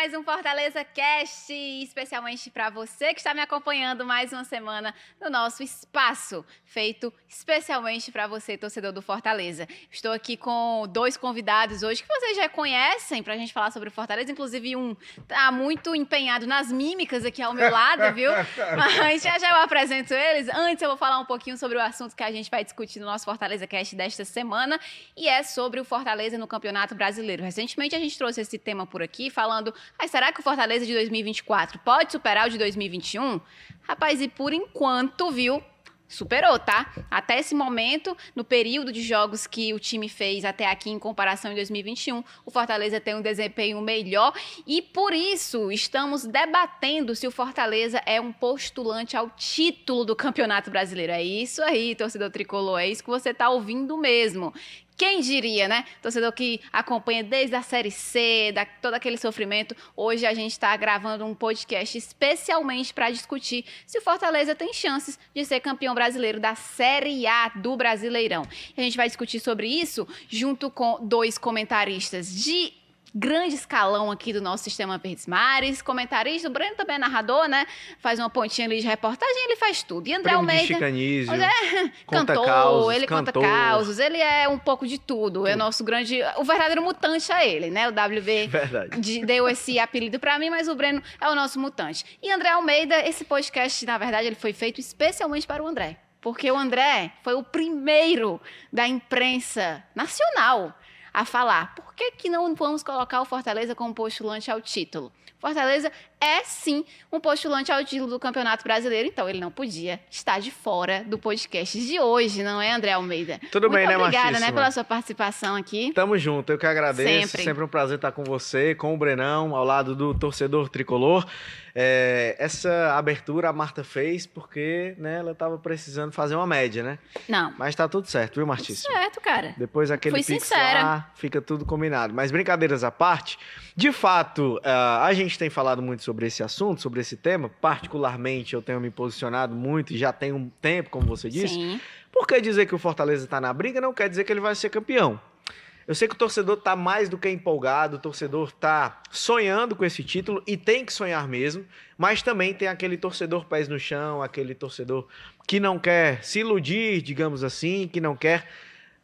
mais um Fortaleza Cast, especialmente para você que está me acompanhando mais uma semana no nosso espaço, feito especialmente para você, torcedor do Fortaleza. Estou aqui com dois convidados hoje que vocês já conhecem para a gente falar sobre o Fortaleza, inclusive um está muito empenhado nas mímicas aqui ao meu lado, viu? Mas já eu apresento eles. Antes eu vou falar um pouquinho sobre o assunto que a gente vai discutir no nosso Fortaleza Cast desta semana, e é sobre o Fortaleza no Campeonato Brasileiro. Recentemente a gente trouxe esse tema por aqui, falando, será que o Fortaleza de 2024 pode superar o de 2021? Rapaz, e por enquanto, viu, superou, tá? Até esse momento, no período de jogos que o time fez até aqui em comparação em 2021, o Fortaleza tem um desempenho melhor e por isso estamos debatendo se o Fortaleza é um postulante ao título do Campeonato Brasileiro. É isso aí, torcedor tricolor, é isso que você tá ouvindo mesmo. Quem diria, né? Torcedor que acompanha desde a Série C, todo aquele sofrimento. Hoje a gente está gravando um podcast especialmente para discutir se o Fortaleza tem chances de ser campeão brasileiro da Série A do Brasileirão. E a gente vai discutir sobre isso junto com dois comentaristas de grande escalão aqui do nosso Sistema Verdes Mares, comentarista, o Breno também é narrador, né? Faz uma pontinha ali de reportagem, ele faz tudo. E André Almeida, cantor, ele conta causos, ele é um pouco de tudo. É nosso grande, o verdadeiro mutante é ele, né? O WB deu esse apelido pra mim, mas o Breno é o nosso mutante. E André Almeida, esse podcast, na verdade, ele foi feito especialmente para o André, porque o André foi o primeiro da imprensa nacional a falar, por que não vamos colocar o Fortaleza como postulante ao título? Fortaleza é, sim, um postulante ao título do Campeonato Brasileiro, então ele não podia estar de fora do podcast de hoje, não é, André Almeida? Tudo bem, né, Martíssima? Obrigada, né, pela sua participação aqui. Tamo junto, eu que agradeço. Sempre um prazer estar com você, com o Brenão, ao lado do torcedor tricolor. Essa abertura a Marta fez porque, né, ela estava precisando fazer uma média, né? Não. Mas tá tudo certo, viu, Martíssima? Tudo certo, cara. Depois aquele pix lá, fica tudo combinado. Mas brincadeiras à parte, de fato, a gente tem falado muito sobre esse assunto, sobre esse tema. Particularmente, eu tenho me posicionado muito e já tem um tempo, como você disse. Sim. Porque dizer que o Fortaleza está na briga não quer dizer que ele vai ser campeão. Eu sei que o torcedor está mais do que empolgado, o torcedor está sonhando com esse título e tem que sonhar mesmo, mas também tem aquele torcedor pés no chão, aquele torcedor que não quer se iludir, digamos assim, que não quer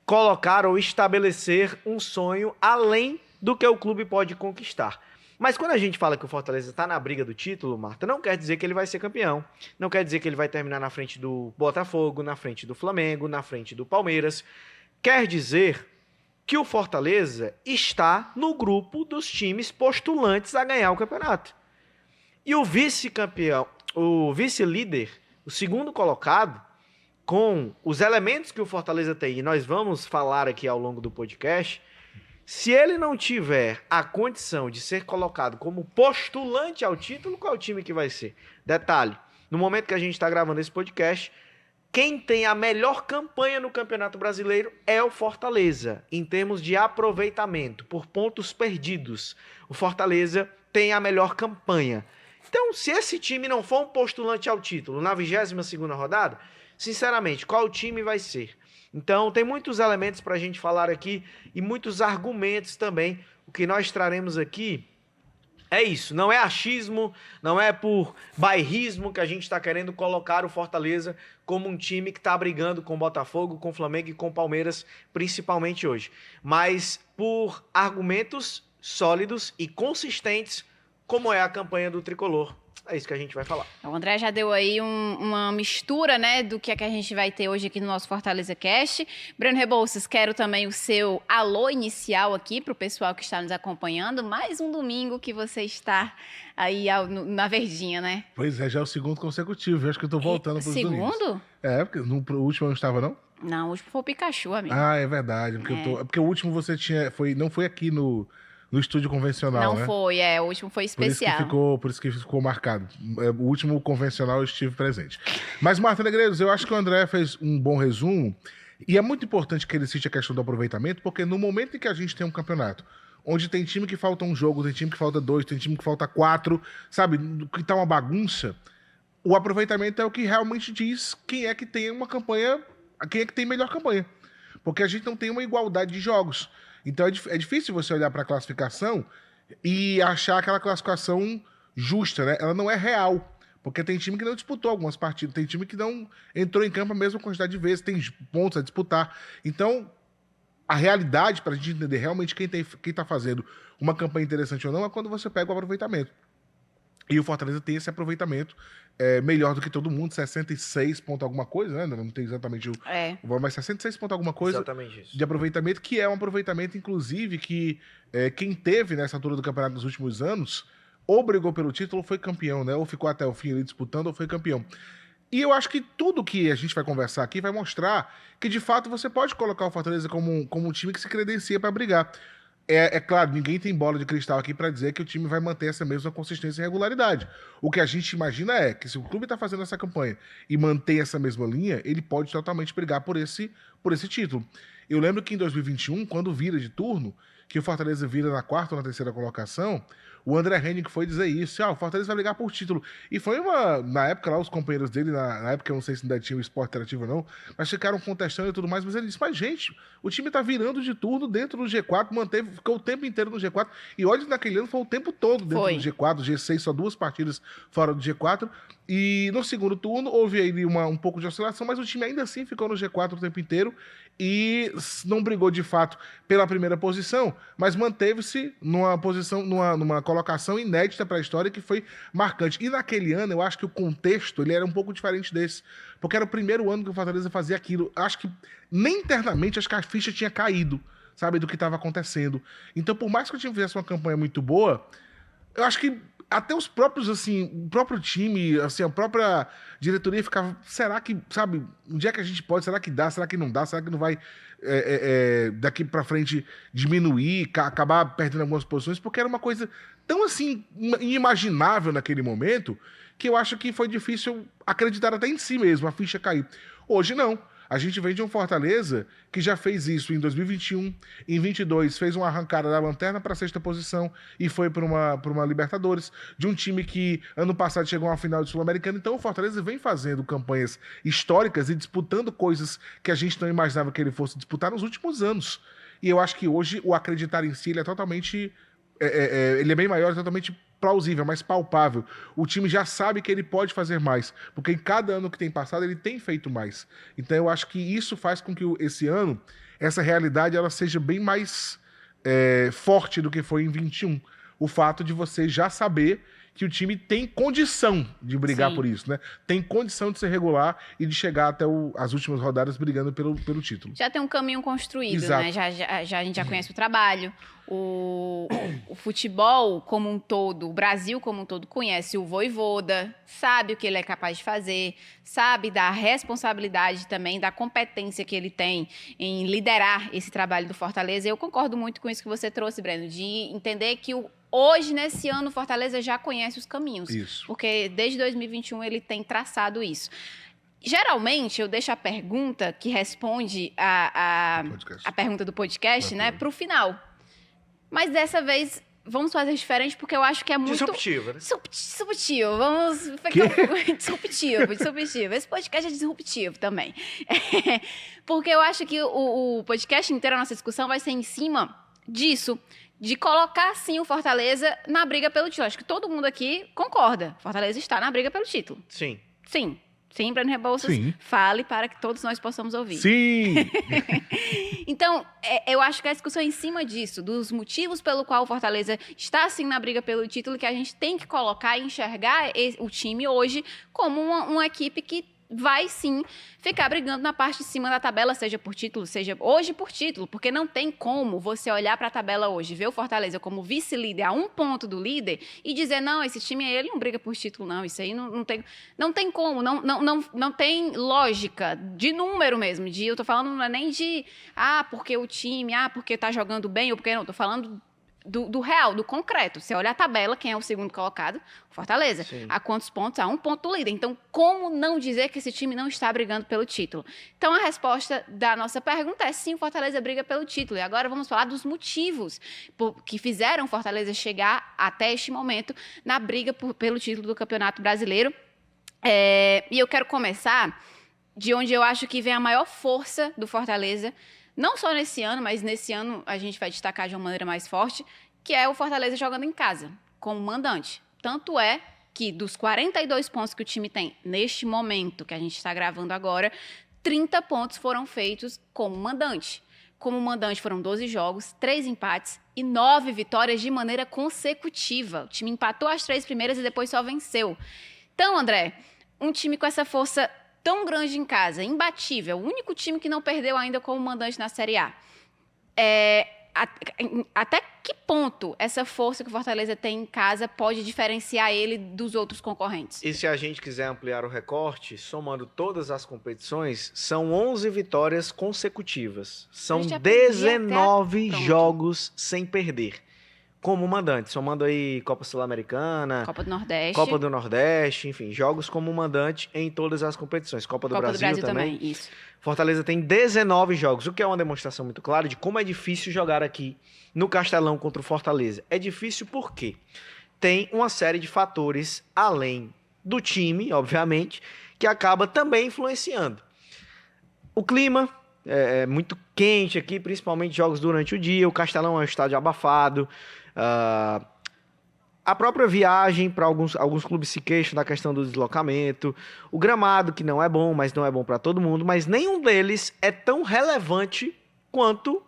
colocar ou estabelecer um sonho além do que o clube pode conquistar. Mas quando a gente fala que o Fortaleza está na briga do título, Marta, não quer dizer que ele vai ser campeão, não quer dizer que ele vai terminar na frente do Botafogo, na frente do Flamengo, na frente do Palmeiras. Quer dizer que o Fortaleza está no grupo dos times postulantes a ganhar o campeonato. E o vice-campeão, o vice-líder, o segundo colocado, com os elementos que o Fortaleza tem, e nós vamos falar aqui ao longo do podcast, se ele não tiver a condição de ser colocado como postulante ao título, qual é o time que vai ser? Detalhe, no momento que a gente está gravando esse podcast, quem tem a melhor campanha no Campeonato Brasileiro é o Fortaleza, em termos de aproveitamento, por pontos perdidos. O Fortaleza tem a melhor campanha. Então, se esse time não for um postulante ao título na 22ª rodada, sinceramente, qual time vai ser? Então, tem muitos elementos para a gente falar aqui e muitos argumentos também. O que nós traremos aqui é isso, não é achismo, não é por bairrismo que a gente está querendo colocar o Fortaleza como um time que está brigando com o Botafogo, com o Flamengo e com o Palmeiras, principalmente hoje. Mas por argumentos sólidos e consistentes, como é a campanha do Tricolor. É isso que a gente vai falar. O André já deu aí uma mistura, né, do que é que a gente vai ter hoje aqui no nosso Fortaleza Cast. Breno Rebouças, quero também o seu alô inicial aqui para o pessoal que está nos acompanhando. Mais um domingo que você está aí na Verdinha, né? Pois é, já é o segundo consecutivo. Eu acho que eu tô voltando para os domingos. Segundo? Porque no último eu não estava, não? Não, o último foi o Pikachu, amigo. Ah, é verdade. Porque o último você tinha... não foi aqui no estúdio convencional, né? Não foi, o último foi especial. Por isso que ficou marcado. O último convencional eu estive presente. Mas, Marta Negreiros, eu acho que o André fez um bom resumo e é muito importante que ele cite a questão do aproveitamento, porque no momento em que a gente tem um campeonato onde tem time que falta um jogo, tem time que falta 2, tem time que falta 4, sabe? Que tá uma bagunça, o aproveitamento é o que realmente diz quem é que tem uma campanha, quem é que tem melhor campanha. Porque a gente não tem uma igualdade de jogos. Então é difícil você olhar para a classificação e achar aquela classificação justa, né? Ela não é real. Porque tem time que não disputou algumas partidas, tem time que não entrou em campo a mesma quantidade de vezes, tem pontos a disputar. Então, a realidade, para a gente entender realmente quem tá fazendo uma campanha interessante ou não, é quando você pega o aproveitamento. E o Fortaleza tem esse aproveitamento melhor do que todo mundo, 66 ponto alguma coisa, né? Não tem exatamente o valor, mas 66 ponto alguma coisa Exatamente isso. de aproveitamento, que é um aproveitamento, inclusive, que quem teve nessa altura do campeonato nos últimos anos, ou brigou pelo título, ou foi campeão, né? Ou ficou até o fim ali disputando, ou foi campeão. E eu acho que tudo que a gente vai conversar aqui vai mostrar que, de fato, você pode colocar o Fortaleza como um time que se credencia para brigar. É claro, ninguém tem bola de cristal aqui para dizer que o time vai manter essa mesma consistência e regularidade. O que a gente imagina é que se o clube está fazendo essa campanha e mantém essa mesma linha, ele pode totalmente brigar por esse título. Eu lembro que em 2021, quando vira de turno, que o Fortaleza vira na quarta ou na terceira colocação, o André Henning foi dizer isso, o Fortaleza vai ligar por título. E foi na época lá, os companheiros dele, na época eu não sei se ainda tinha o Esporte Interativo ou não, mas ficaram contestando e tudo mais, mas ele disse, mas gente, o time tá virando de turno dentro do G4, ficou o tempo inteiro no G4, e olha, naquele ano foi o tempo todo dentro do G4, G6, só 2 partidas fora do G4, e no segundo turno houve aí um pouco de oscilação, mas o time ainda assim ficou no G4 o tempo inteiro, e não brigou de fato pela primeira posição, mas manteve-se numa posição, numa colocação inédita para a história que foi marcante. E naquele ano, eu acho que o contexto ele era um pouco diferente desse, porque era o primeiro ano que o Fortaleza fazia aquilo. Acho que nem internamente, acho que a ficha tinha caído, sabe, do que estava acontecendo. Então, por mais que o time fizesse uma campanha muito boa, eu acho que até os próprios, assim, o próprio time, assim, a própria diretoria ficava, será que, sabe, onde é que a gente pode, será que dá, será que não dá, será que não vai daqui pra frente diminuir, acabar perdendo algumas posições, porque era uma coisa tão, assim, inimaginável naquele momento, que eu acho que foi difícil acreditar até em si mesmo, a ficha cair. Hoje não. A gente vem de um Fortaleza que já fez isso em 2021, em 22 fez uma arrancada da lanterna para a 6ª posição e foi para uma Libertadores, de um time que ano passado chegou a uma final de Sul-Americana. Então o Fortaleza vem fazendo campanhas históricas e disputando coisas que a gente não imaginava que ele fosse disputar nos últimos anos. E eu acho que hoje o acreditar em si ele é totalmente... ele é bem maior, é totalmente plausível, mais palpável. O time já sabe que ele pode fazer mais, porque em cada ano que tem passado ele tem feito mais. Então eu acho que isso faz com que esse ano, essa realidade ela seja bem mais forte do que foi em 21. O fato de você já saber que o time tem condição de brigar por isso, né? Tem condição de ser regular e de chegar até as últimas rodadas brigando pelo título. Já tem um caminho construído, né? A gente já conhece o trabalho, o futebol como um todo, o Brasil como um todo conhece o Vojvoda, sabe o que ele é capaz de fazer, sabe da responsabilidade também, da competência que ele tem em liderar esse trabalho do Fortaleza. Eu concordo muito com isso que você trouxe, Breno, de entender que hoje, nesse ano, o Fortaleza já conhece os caminhos. Isso. Porque desde 2021 ele tem traçado isso. Geralmente, eu deixo a pergunta que responde a pergunta do podcast, né, para o final. Mas dessa vez, vamos fazer diferente, porque eu acho que é muito... Disruptivo, né? Disruptivo. Vamos... Disruptivo. Esse podcast é disruptivo também. Porque eu acho que o podcast inteiro, a nossa discussão, vai ser em cima disso, de colocar, sim, o Fortaleza na briga pelo título. Acho que todo mundo aqui concorda. Fortaleza está na briga pelo título. Sim. Sim. Sim, Breno Rebouças, fale para que todos nós possamos ouvir. Sim! Então, eu acho que a discussão é em cima disso, dos motivos pelo qual o Fortaleza está, assim, na briga pelo título, que a gente tem que colocar e enxergar o time hoje como uma equipe que vai, sim, ficar brigando na parte de cima da tabela, seja por título, seja hoje por título, porque não tem como você olhar para a tabela hoje, ver o Fortaleza como vice-líder a 1 ponto do líder e dizer, não, esse time ele não briga por título, não, isso aí não tem como, não tem lógica de número mesmo, eu tô falando não é nem de, porque o time, porque tá jogando bem ou porque não, tô falando do real, do concreto. Você olha a tabela, quem é o segundo colocado? Fortaleza. Sim. A quantos pontos? A 1 ponto do líder. Então, como não dizer que esse time não está brigando pelo título? Então, a resposta da nossa pergunta é sim, o Fortaleza briga pelo título. E agora vamos falar dos motivos que fizeram o Fortaleza chegar até este momento na briga pelo título do Campeonato Brasileiro. E eu quero começar de onde eu acho que vem a maior força do Fortaleza, não só nesse ano, mas nesse ano a gente vai destacar de uma maneira mais forte, que é o Fortaleza jogando em casa, como mandante. Tanto é que dos 42 pontos que o time tem neste momento que a gente está gravando agora, 30 pontos foram feitos como mandante. Como mandante foram 12 jogos, 3 empates e 9 vitórias de maneira consecutiva. O time empatou as 3 primeiras e depois só venceu. Então, André, um time com essa força tão grande em casa, imbatível, o único time que não perdeu ainda como mandante na Série A. Até que ponto essa força que o Fortaleza tem em casa pode diferenciar ele dos outros concorrentes? E se a gente quiser ampliar o recorte, somando todas as competições, são 11 vitórias consecutivas. São 19 jogos sem perder. Como mandante, somando aí Copa Sul-Americana, Copa do Nordeste, enfim, jogos como mandante em todas as competições. Copa do Brasil também. Isso. Fortaleza tem 19 jogos, o que é uma demonstração muito clara de como é difícil jogar aqui no Castelão contra o Fortaleza. É difícil porque tem uma série de fatores, além do time, obviamente, que acaba também influenciando. O clima é muito quente aqui, principalmente jogos durante o dia, o Castelão é um estádio abafado, a própria viagem, para alguns clubes se queixam da questão do deslocamento, o gramado, que não é bom, mas não é bom para todo mundo, mas nenhum deles é tão relevante quanto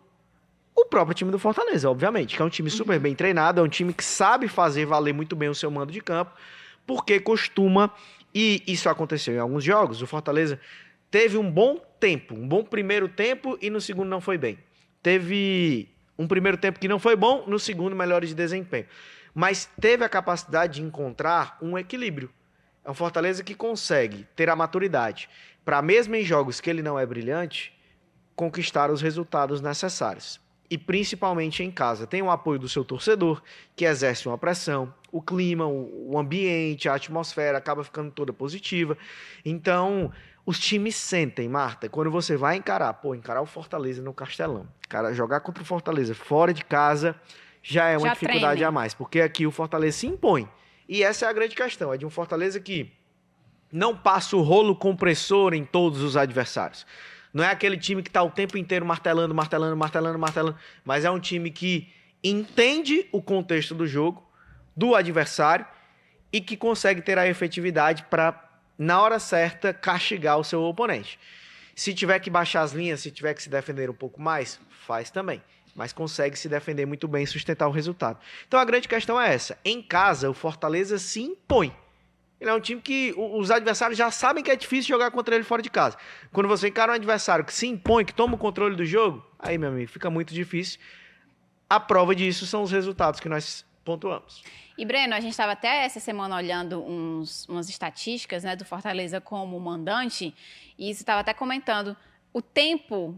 o próprio time do Fortaleza, obviamente, que é um time super bem treinado, é um time que sabe fazer valer muito bem o seu mando de campo, porque costuma, e isso aconteceu em alguns jogos, o Fortaleza teve um bom tempo, um bom primeiro tempo e no segundo não foi bem. Teve um primeiro tempo que não foi bom, no segundo melhores de desempenho. Mas teve a capacidade de encontrar um equilíbrio. É um Fortaleza que consegue ter a maturidade para, mesmo em jogos que ele não é brilhante, conquistar os resultados necessários. E principalmente em casa. Tem o apoio do seu torcedor, que exerce uma pressão, o clima, o ambiente, a atmosfera acaba ficando toda positiva. Então, os times sentem, Marta, quando você vai encarar o Fortaleza no Castelão, cara, jogar contra o Fortaleza fora de casa já é uma dificuldade a mais, porque aqui o Fortaleza se impõe. E essa é a grande questão, é de um Fortaleza que não passa o rolo compressor em todos os adversários. Não é aquele time que está o tempo inteiro martelando, mas é um time que entende o contexto do jogo, do adversário, e que consegue ter a efetividade para, na hora certa, castigar o seu oponente. Se tiver que baixar as linhas, se tiver que se defender um pouco mais, faz também. Mas consegue se defender muito bem e sustentar o resultado. Então a grande questão é essa. Em casa, o Fortaleza se impõe. Ele é um time que os adversários já sabem que é difícil jogar contra ele fora de casa. Quando você encara um adversário que se impõe, que toma o controle do jogo, aí, meu amigo, fica muito difícil. A prova disso são os resultados que nós pontuamos. E, Breno, a gente estava até essa semana olhando umas estatísticas, né, do Fortaleza como mandante, e você estava até comentando o tempo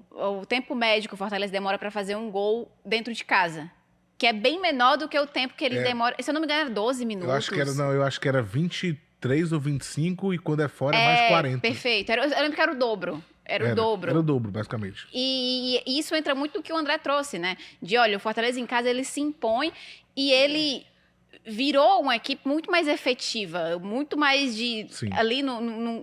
médio que o Fortaleza demora para fazer um gol dentro de casa, que é bem menor do que o tempo que eles demoram. Se eu não me engano, era 12 minutos. Eu acho que era 23 ou 25 e quando é fora é mais 40. Perfeito. Eu lembro que era o dobro. Era o dobro. Era o dobro, basicamente. E isso entra muito do que o André trouxe, né? De, olha, o Fortaleza em casa, ele se impõe e ele virou uma equipe muito mais efetiva, muito mais de... Sim. Ali,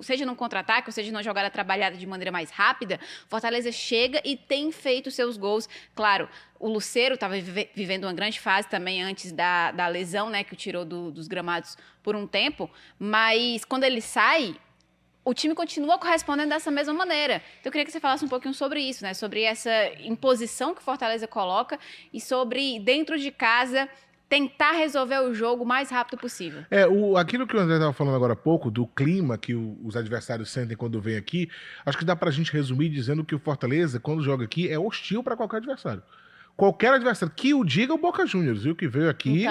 seja num contra-ataque, ou seja numa jogada trabalhada de maneira mais rápida, Fortaleza chega e tem feito seus gols. Claro, o Lucero estava vivendo uma grande fase também antes da lesão, né? Que o tirou dos gramados por um tempo. Mas quando ele sai, o time continua correspondendo dessa mesma maneira. Então, eu queria que você falasse um pouquinho sobre isso, né? Sobre essa imposição que o Fortaleza coloca e sobre, dentro de casa, tentar resolver o jogo o mais rápido possível. Aquilo que o André estava falando agora há pouco, do clima que os adversários sentem quando vem aqui, acho que dá pra gente resumir dizendo que o Fortaleza, quando joga aqui, é hostil para qualquer adversário. Qualquer adversário, que o diga o Boca Juniors, viu? Que veio aqui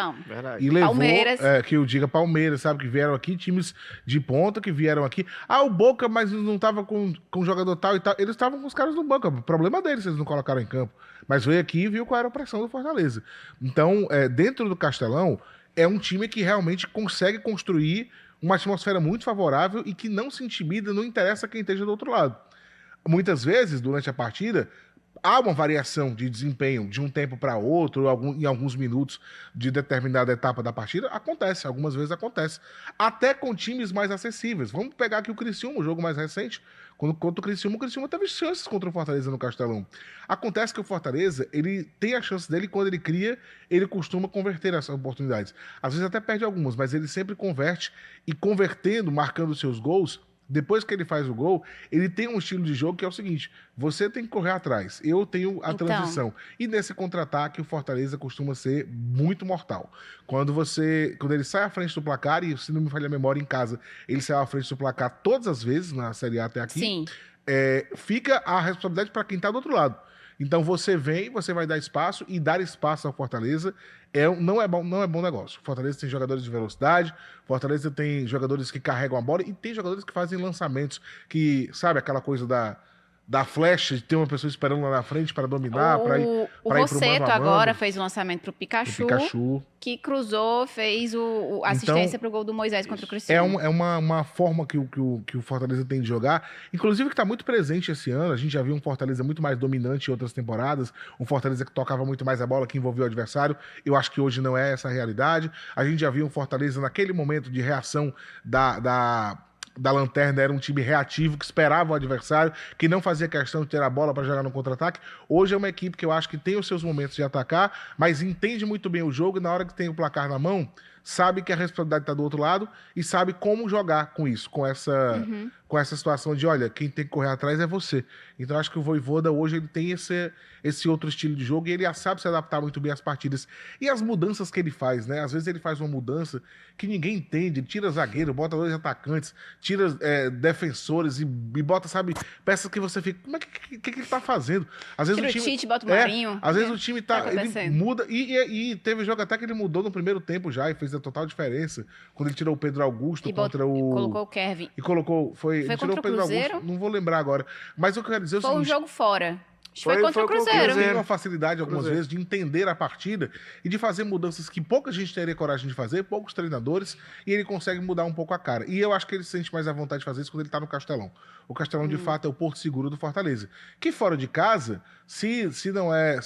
e levou... Palmeiras. Que o diga Palmeiras, sabe? Que vieram aqui, times de ponta que vieram aqui. O Boca, mas não tava com jogador tal e tal. Eles estavam com os caras do banco. O problema deles, eles não colocaram em campo. Mas veio aqui e viu qual era a pressão do Fortaleza. Então, dentro do Castelão, é um time que realmente consegue construir uma atmosfera muito favorável e que não se intimida, não interessa quem esteja do outro lado. Muitas vezes, durante a partida, há uma variação de desempenho de um tempo para outro, em alguns minutos de determinada etapa da partida, acontece, algumas vezes acontece. Até com times mais acessíveis. Vamos pegar aqui o Criciúma, o jogo mais recente, Contra o Criciúma teve chances contra o Fortaleza no Castelão. Acontece que o Fortaleza, ele tem a chance dele, quando ele cria, ele costuma converter essas oportunidades. Às vezes até perde algumas, mas ele sempre converte, e convertendo, marcando seus gols, depois que ele faz o gol, ele tem um estilo de jogo que é o seguinte: você tem que correr atrás, eu tenho a transição. E nesse contra-ataque, o Fortaleza costuma ser muito mortal. Quando ele sai à frente do placar, e se não me falha a memória, em casa, ele saiu à frente do placar todas as vezes, na Série A até aqui, Sim. Fica a responsabilidade para quem está do outro lado. Então você vai dar espaço, e dar espaço ao Fortaleza não é bom negócio. Fortaleza tem jogadores de velocidade, Fortaleza tem jogadores que carregam a bola, e tem jogadores que fazem lançamentos, que, sabe, aquela coisa da flecha, de ter uma pessoa esperando lá na frente para dominar, para ir O pro mano Rossetto a mano. agora fez o lançamento pro Pikachu, que cruzou, fez a assistência pro gol do Moisés contra o Criciúma. É uma forma que o Fortaleza tem de jogar, inclusive que está muito presente esse ano. A gente já viu um Fortaleza muito mais dominante em outras temporadas, um Fortaleza que tocava muito mais a bola, que envolvia o adversário. Eu acho que hoje não é essa a realidade. A gente já viu um Fortaleza naquele momento de reação da lanterna, era um time reativo, que esperava o adversário, que não fazia questão de ter a bola para jogar no contra-ataque. Hoje é uma equipe que eu acho que tem os seus momentos de atacar, mas entende muito bem o jogo, e na hora que tem o placar na mão, sabe que a responsabilidade está do outro lado, e sabe como jogar com isso, com essa situação de, olha, quem tem que correr atrás é você. Então acho que o Vojvoda hoje ele tem esse outro estilo de jogo, e ele sabe se adaptar muito bem às partidas. E as mudanças que ele faz, né? Às vezes ele faz uma mudança que ninguém entende, tira zagueiro, bota 2 atacantes, tira defensores e bota, sabe, peças que você fica, como é que ele tá fazendo? Às vezes Tira o Tite, bota o Marinho. Às vezes o time ele muda, e teve jogo até que ele mudou no primeiro tempo já, e fez a total diferença, quando ele tirou o Pedro Augusto colocou o Kevin. E colocou, foi ele contra tirou o Pedro Cruzeiro? Augusto, não vou lembrar agora. Mas eu quero dizer o seguinte... Foi um jogo fora. Foi contra o Cruzeiro. Ele tem uma facilidade, algumas vezes, de entender a partida e de fazer mudanças que pouca gente teria coragem de fazer, poucos treinadores, e ele consegue mudar um pouco a cara. E eu acho que ele se sente mais à vontade de fazer isso quando ele tá no Castelão. O Castelão, de fato, é o porto seguro do Fortaleza. Que fora de casa, se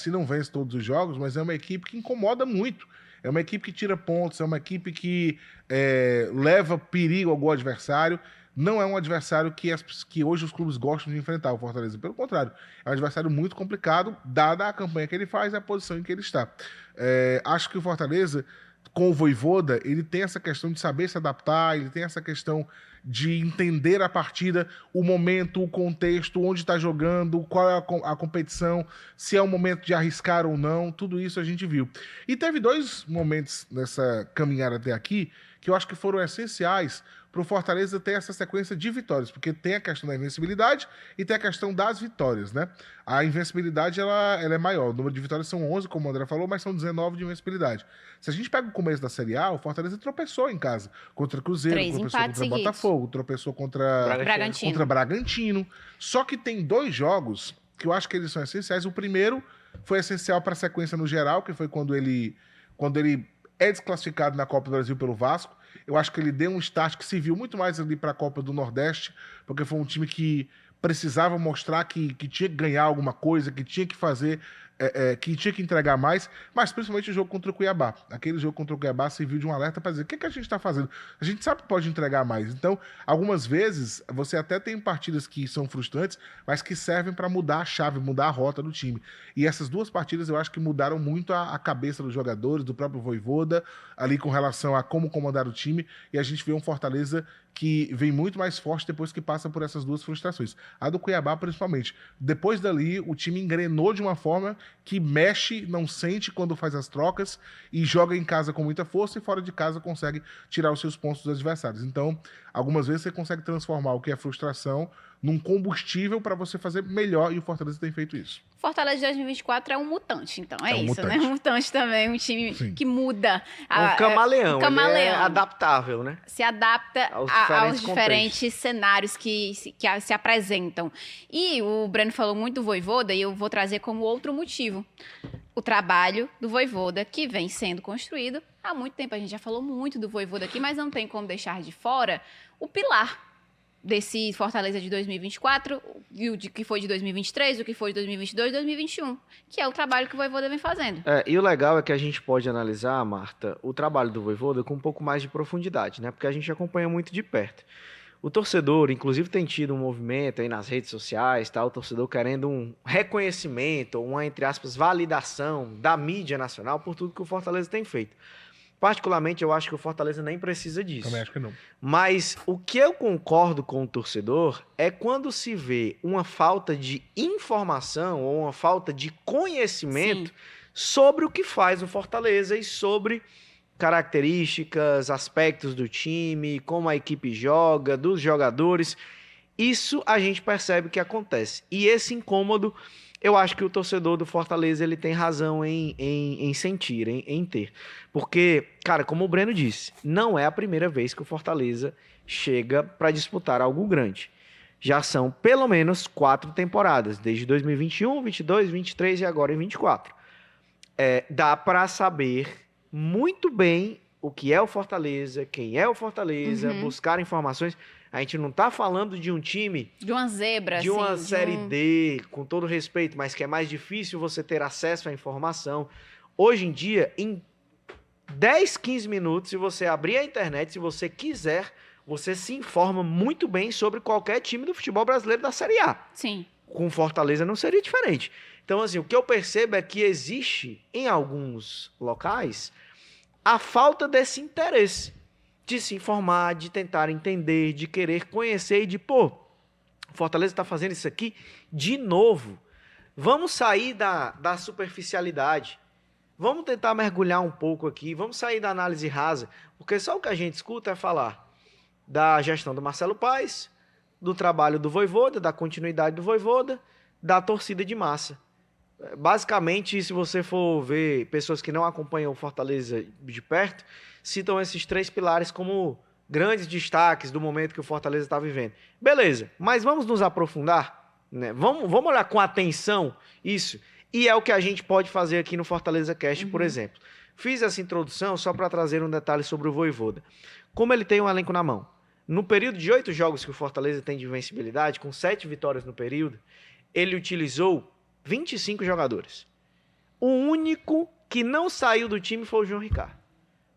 não vence todos os jogos, mas é uma equipe que incomoda muito. É uma equipe que tira pontos, é uma equipe que leva perigo ao gol adversário. Não é um adversário que hoje os clubes gostam de enfrentar, o Fortaleza. Pelo contrário, é um adversário muito complicado, dada a campanha que ele faz e a posição em que ele está. Acho que o Fortaleza, com o Vojvoda, ele tem essa questão de saber se adaptar, ele tem essa questão de entender a partida, o momento, o contexto, onde está jogando, qual é a competição, se é o momento de arriscar ou não, tudo isso a gente viu. E teve 2 momentos nessa caminhada até aqui que eu acho que foram essenciais para o Fortaleza ter essa sequência de vitórias, porque tem a questão da invencibilidade e tem a questão das vitórias, né? A invencibilidade, ela é maior. O número de vitórias são 11, como o André falou, mas são 19 de invencibilidade. Se a gente pega o começo da Série A, o Fortaleza tropeçou em casa contra Cruzeiro, tropeçou contra Botafogo, tropeçou contra Bragantino. Só que tem 2 jogos que eu acho que eles são essenciais. O primeiro foi essencial para a sequência no geral, que foi quando ele é desclassificado na Copa do Brasil pelo Vasco. Eu acho que ele deu um start que se viu muito mais ali para a Copa do Nordeste, porque foi um time que precisava mostrar que tinha que ganhar alguma coisa, que tinha que fazer, que tinha que entregar mais, mas principalmente o jogo contra o Cuiabá. Aquele jogo contra o Cuiabá serviu de um alerta para dizer o que a gente está fazendo. A gente sabe que pode entregar mais. Então, algumas vezes, você até tem partidas que são frustrantes, mas que servem para mudar a chave, mudar a rota do time. E essas 2 partidas eu acho que mudaram muito a cabeça dos jogadores, do próprio Vojvoda, ali com relação a como comandar o time, e a gente vê um Fortaleza que vem muito mais forte depois que passa por essas 2 frustrações. A do Cuiabá, principalmente. Depois dali, o time engrenou de uma forma que mexe, não sente quando faz as trocas, e joga em casa com muita força, e fora de casa consegue tirar os seus pontos dos adversários. Então, algumas vezes você consegue transformar o que é frustração num combustível para você fazer melhor, e o Fortaleza tem feito isso. Fortaleza de 2024 é um mutante, então. É isso, mutante. né? Um mutante também, um time que muda. Um camaleão. Camaleão. Ele é adaptável, né? Se adapta aos diferentes cenários que se apresentam. E o Breno falou muito do Vojvoda, e eu vou trazer como outro motivo. O trabalho do Vojvoda, que vem sendo construído há muito tempo. A gente já falou muito do Vojvoda aqui, mas não tem como deixar de fora o pilar desse Fortaleza de 2024, o que foi de 2023, o que foi de 2022 e 2021, que é o trabalho que o Vojvoda vem fazendo. E o legal é que a gente pode analisar, Marta, o trabalho do Vojvoda com um pouco mais de profundidade, né? Porque a gente acompanha muito de perto. O torcedor, inclusive, tem tido um movimento aí nas redes sociais, tá? O torcedor querendo um reconhecimento, uma, entre aspas, validação da mídia nacional por tudo que o Fortaleza tem feito. Particularmente, eu acho que o Fortaleza nem precisa disso. Também acho que não. Mas o que eu concordo com o torcedor é quando se vê uma falta de informação ou uma falta de conhecimento sobre o que faz o Fortaleza e sobre características, aspectos do time, como a equipe joga, dos jogadores. Isso a gente percebe que acontece. E esse incômodo, eu acho que o torcedor do Fortaleza ele tem razão em sentir, em ter. Porque, cara, como o Breno disse, não é a primeira vez que o Fortaleza chega para disputar algo grande. Já são pelo menos 4 temporadas, desde 2021, 22, 23 e agora em 24. Dá para saber muito bem o que é o Fortaleza, quem é o Fortaleza, buscar informações. A gente não tá falando de um time... De uma zebra, de uma Série D, com todo respeito, mas que é mais difícil você ter acesso à informação. Hoje em dia, em 10, 15 minutos, se você abrir a internet, se você quiser, você se informa muito bem sobre qualquer time do futebol brasileiro da Série A. Sim. Com Fortaleza não seria diferente. Então, assim, o que eu percebo é que existe, em alguns locais, a falta desse interesse de se informar, de tentar entender, de querer conhecer e de, Fortaleza está fazendo isso aqui de novo. Vamos sair da superficialidade. Vamos tentar mergulhar um pouco aqui. Vamos sair da análise rasa. Porque só o que a gente escuta é falar da gestão do Marcelo Paes, do trabalho do Vojvoda, da continuidade do Vojvoda, da torcida de massa. Basicamente, se você for ver pessoas que não acompanham o Fortaleza de perto, citam esses 3 pilares como grandes destaques do momento que o Fortaleza está vivendo. Beleza, mas vamos nos aprofundar, né? Vamos olhar com atenção isso, e é o que a gente pode fazer aqui no Fortaleza Cast, por exemplo. Fiz essa introdução só para trazer um detalhe sobre o Vojvoda. Como ele tem um elenco na mão, no período de 8 jogos que o Fortaleza tem de invencibilidade, com 7 vitórias no período, ele utilizou 25 jogadores. O único que não saiu do time foi o João Ricardo.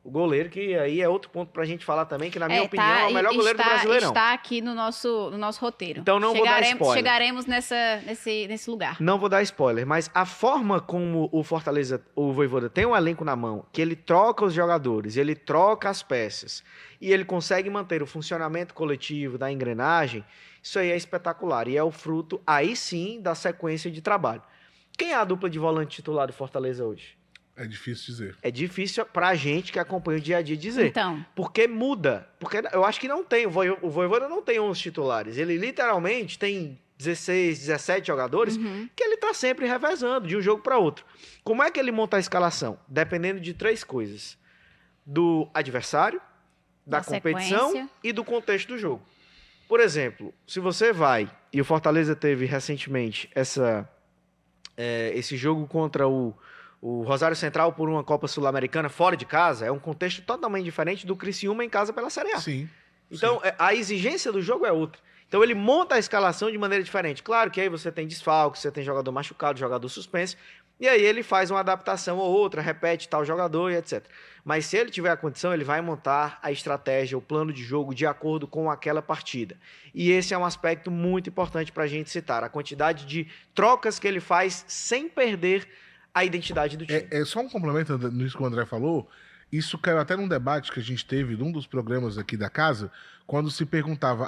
O goleiro, que aí é outro ponto pra gente falar também, que na minha opinião é o melhor goleiro do Brasileirão. Está aqui no nosso roteiro. Então não vou dar spoiler. Chegaremos nesse lugar. Não vou dar spoiler, mas a forma como o Fortaleza, o Vojvoda tem um elenco na mão, que ele troca os jogadores, ele troca as peças, e ele consegue manter o funcionamento coletivo da engrenagem, isso aí é espetacular. E é o fruto, aí sim, da sequência de trabalho. Quem é a dupla de volante titular do Fortaleza hoje? É difícil dizer. É difícil pra gente que acompanha o dia a dia dizer. Então. Porque muda. Porque eu acho que não tem. O Vojvoda não tem 11 titulares. Ele literalmente tem 16, 17 jogadores que ele tá sempre revezando de um jogo para outro. Como é que ele monta a escalação? Dependendo de 3 coisas. Do adversário, da competição sequência e do contexto do jogo. Por exemplo, se você vai, e o Fortaleza teve recentemente esse jogo contra o Rosário Central por uma Copa Sul-Americana fora de casa, é um contexto totalmente diferente do Criciúma em casa pela Série A. Sim. Então, a exigência do jogo é outra. Então, ele monta a escalação de maneira diferente. Claro que aí você tem desfalque, você tem jogador machucado, jogador suspenso, e aí ele faz uma adaptação ou outra, repete tal jogador e etc. Mas se ele tiver a condição, ele vai montar a estratégia, o plano de jogo de acordo com aquela partida. E esse é um aspecto muito importante para a gente citar. A quantidade de trocas que ele faz sem perder a identidade do time. Só um complemento nisso que o André falou. Isso caiu até num debate que a gente teve num dos programas aqui da casa, quando se perguntava,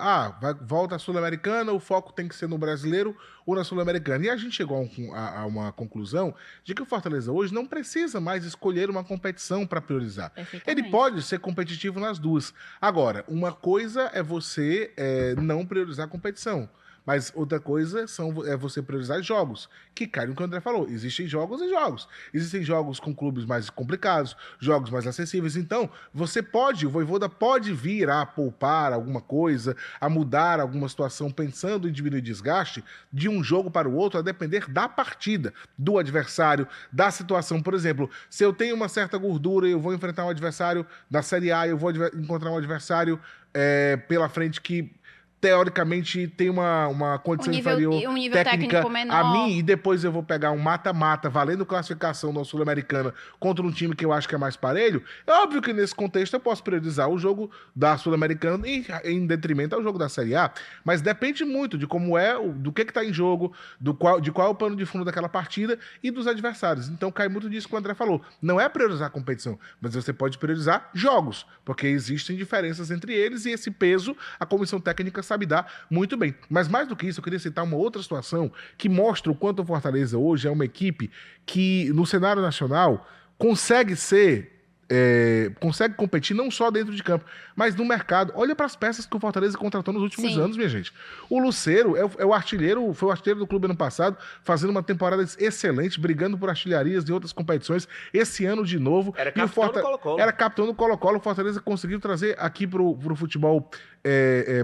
volta a Sul-Americana, o foco tem que ser no brasileiro ou na Sul-Americana. E a gente chegou a uma conclusão de que o Fortaleza hoje não precisa mais escolher uma competição para priorizar. Ele pode ser competitivo nas duas. Agora, uma coisa é você não priorizar a competição. Mas outra coisa é você priorizar jogos, que cai no que o André falou. Existem jogos e jogos. Existem jogos com clubes mais complicados, jogos mais acessíveis. Então, o Vojvoda pode vir a poupar alguma coisa, a mudar alguma situação, pensando em diminuir desgaste de um jogo para o outro, a depender da partida, do adversário, da situação. Por exemplo, se eu tenho uma certa gordura e eu vou enfrentar um adversário da Série A, eu vou encontrar um adversário pela frente que teoricamente tem uma condição inferior um nível técnica técnico menor. a mim, e depois eu vou pegar um mata-mata valendo classificação na Sul-Americana contra um time que eu acho que é mais parelho, é óbvio que nesse contexto eu posso priorizar o jogo da Sul-Americana em detrimento ao jogo da Série A, mas depende muito de como do que está em jogo, de qual é o pano de fundo daquela partida e dos adversários. Então cai muito disso que o André falou. Não é priorizar a competição, mas você pode priorizar jogos, porque existem diferenças entre eles e esse peso a comissão técnica sabe dar muito bem. Mas mais do que isso, eu queria citar uma outra situação que mostra o quanto o Fortaleza hoje é uma equipe que, no cenário nacional, consegue competir não só dentro de campo, mas no mercado. Olha para as peças que o Fortaleza contratou nos últimos anos, minha gente. O Lucero foi o artilheiro do clube ano passado, fazendo uma temporada excelente, brigando por artilharias de outras competições. Esse ano de novo. Era capitão do Colo-Colo. Era capitão do Colo-Colo. O Fortaleza conseguiu trazer aqui pro futebol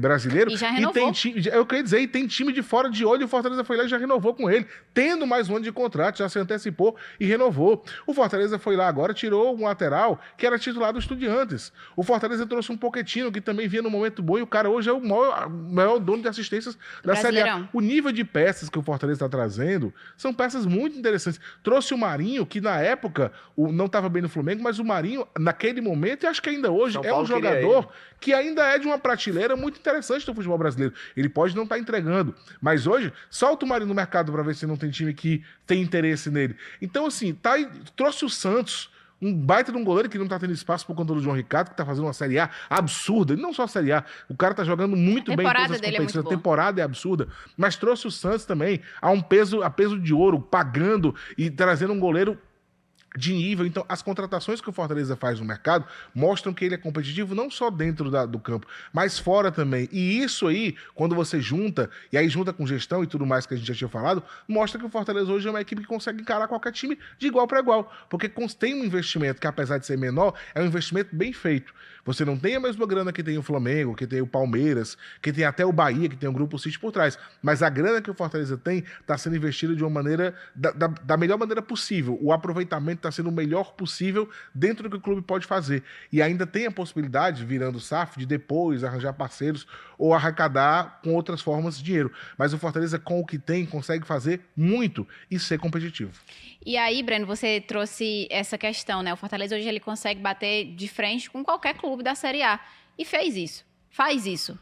brasileiro. E já renovou. Eu queria dizer, e tem time de fora de olho, e o Fortaleza foi lá e já renovou com ele, tendo mais um ano de contrato, já se antecipou e renovou. O Fortaleza foi lá agora, tirou um lateral que era titular do Estudiantes. O Fortaleza trouxe um Pochettino, que também vinha no momento bom, e o cara hoje é o maior dono de assistências da Série A. O nível de peças que o Fortaleza está trazendo são peças muito interessantes. Trouxe o Marinho, que na época não estava bem no Flamengo, mas o Marinho, naquele momento, e acho que ainda hoje, é um jogador que ainda é de uma prateleira muito interessante do futebol brasileiro. Ele pode não estar entregando, mas hoje, solta o Marinho no mercado para ver se não tem time que tem interesse nele. Então, assim, trouxe o Santos, um baita de um goleiro que não tá tendo espaço por conta do João Ricardo, que tá fazendo uma Série A absurda. E não só a Série A, o cara tá jogando muito bem em todas as competições. A temporada é absurda. Mas trouxe o Santos também a peso de ouro, pagando e trazendo um goleiro de nível. Então, as contratações que o Fortaleza faz no mercado mostram que ele é competitivo não só dentro do campo, mas fora também. E isso aí, quando você junta, e aí junta com gestão e tudo mais que a gente já tinha falado, mostra que o Fortaleza hoje é uma equipe que consegue encarar qualquer time de igual para igual. Porque tem um investimento que, apesar de ser menor, é um investimento bem feito. Você não tem a mesma grana que tem o Flamengo, que tem o Palmeiras, que tem até o Bahia, que tem o Grupo City por trás. Mas a grana que o Fortaleza tem está sendo investida de uma maneira, da melhor maneira possível. O aproveitamento está sendo o melhor possível dentro do que o clube pode fazer. E ainda tem a possibilidade, virando SAF, de depois arranjar parceiros ou arrecadar com outras formas de dinheiro. Mas o Fortaleza, com o que tem, consegue fazer muito e ser competitivo. E aí, Breno, você trouxe essa questão, né? O Fortaleza hoje ele consegue bater de frente com qualquer clube da Série A. E faz isso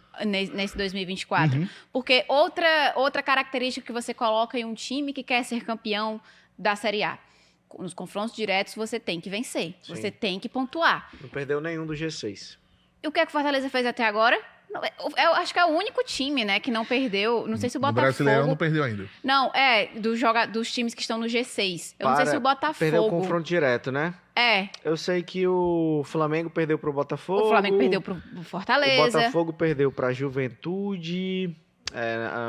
nesse 2024. Porque outra característica que você coloca em um time que quer ser campeão da Série A. Nos confrontos diretos você tem que vencer. Sim. Você tem que pontuar. Não perdeu nenhum do G6. E o que é que o Fortaleza fez até agora? Eu acho que é o único time, né, que não perdeu. Não sei se o Botafogo... O Brasileirão não perdeu ainda. Não, dos times que estão no G6. Eu não sei se o Botafogo... Perdeu o confronto direto, né? É. Eu sei que o Flamengo perdeu pro Botafogo. O Flamengo perdeu pro Fortaleza. O Botafogo perdeu pra Juventude.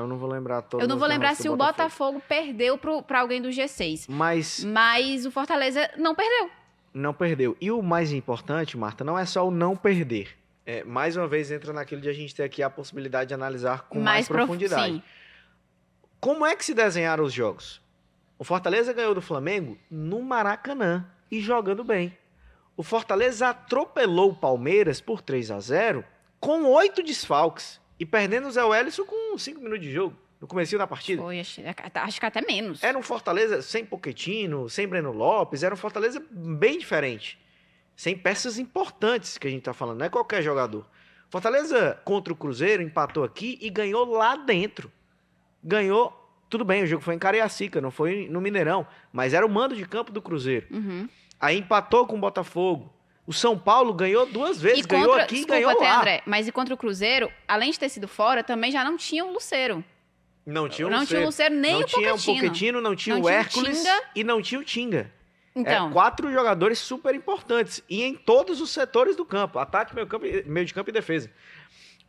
Eu não vou lembrar todos. Eu não vou lembrar se o Botafogo perdeu pra alguém do G6. Mas o Fortaleza não perdeu. Não perdeu. E o mais importante, Marta, não é só o não perder. Mais uma vez entra naquilo de a gente ter aqui a possibilidade de analisar com mais profundidade. Sim. Como é que se desenharam os jogos? O Fortaleza ganhou do Flamengo no Maracanã e jogando bem. O Fortaleza atropelou o Palmeiras por 3-0 com 8 desfalques e perdendo o Zé Wellison com 5 minutos de jogo, no comecinho da partida. Foi, acho que até menos. Era um Fortaleza sem Pochettino, sem Breno Lopes, era um Fortaleza bem diferente. Sem peças importantes que a gente tá falando, não é qualquer jogador. Fortaleza contra o Cruzeiro empatou aqui e ganhou lá dentro. Ganhou, tudo bem, o jogo foi em Cariacica, não foi no Mineirão, mas era o mando de campo do Cruzeiro. Aí empatou com o Botafogo. O São Paulo ganhou 2 vezes, ganhou aqui e ganhou lá. André, mas e contra o Cruzeiro, além de ter sido fora, também já não tinha o Lucero. Não tinha o Lucero, nem o Pochettino. Não tinha o Pochettino, não tinha o Hércules e não tinha o Tinga. Então, 4 jogadores super importantes. E em todos os setores do campo. Ataque, meio de campo e defesa.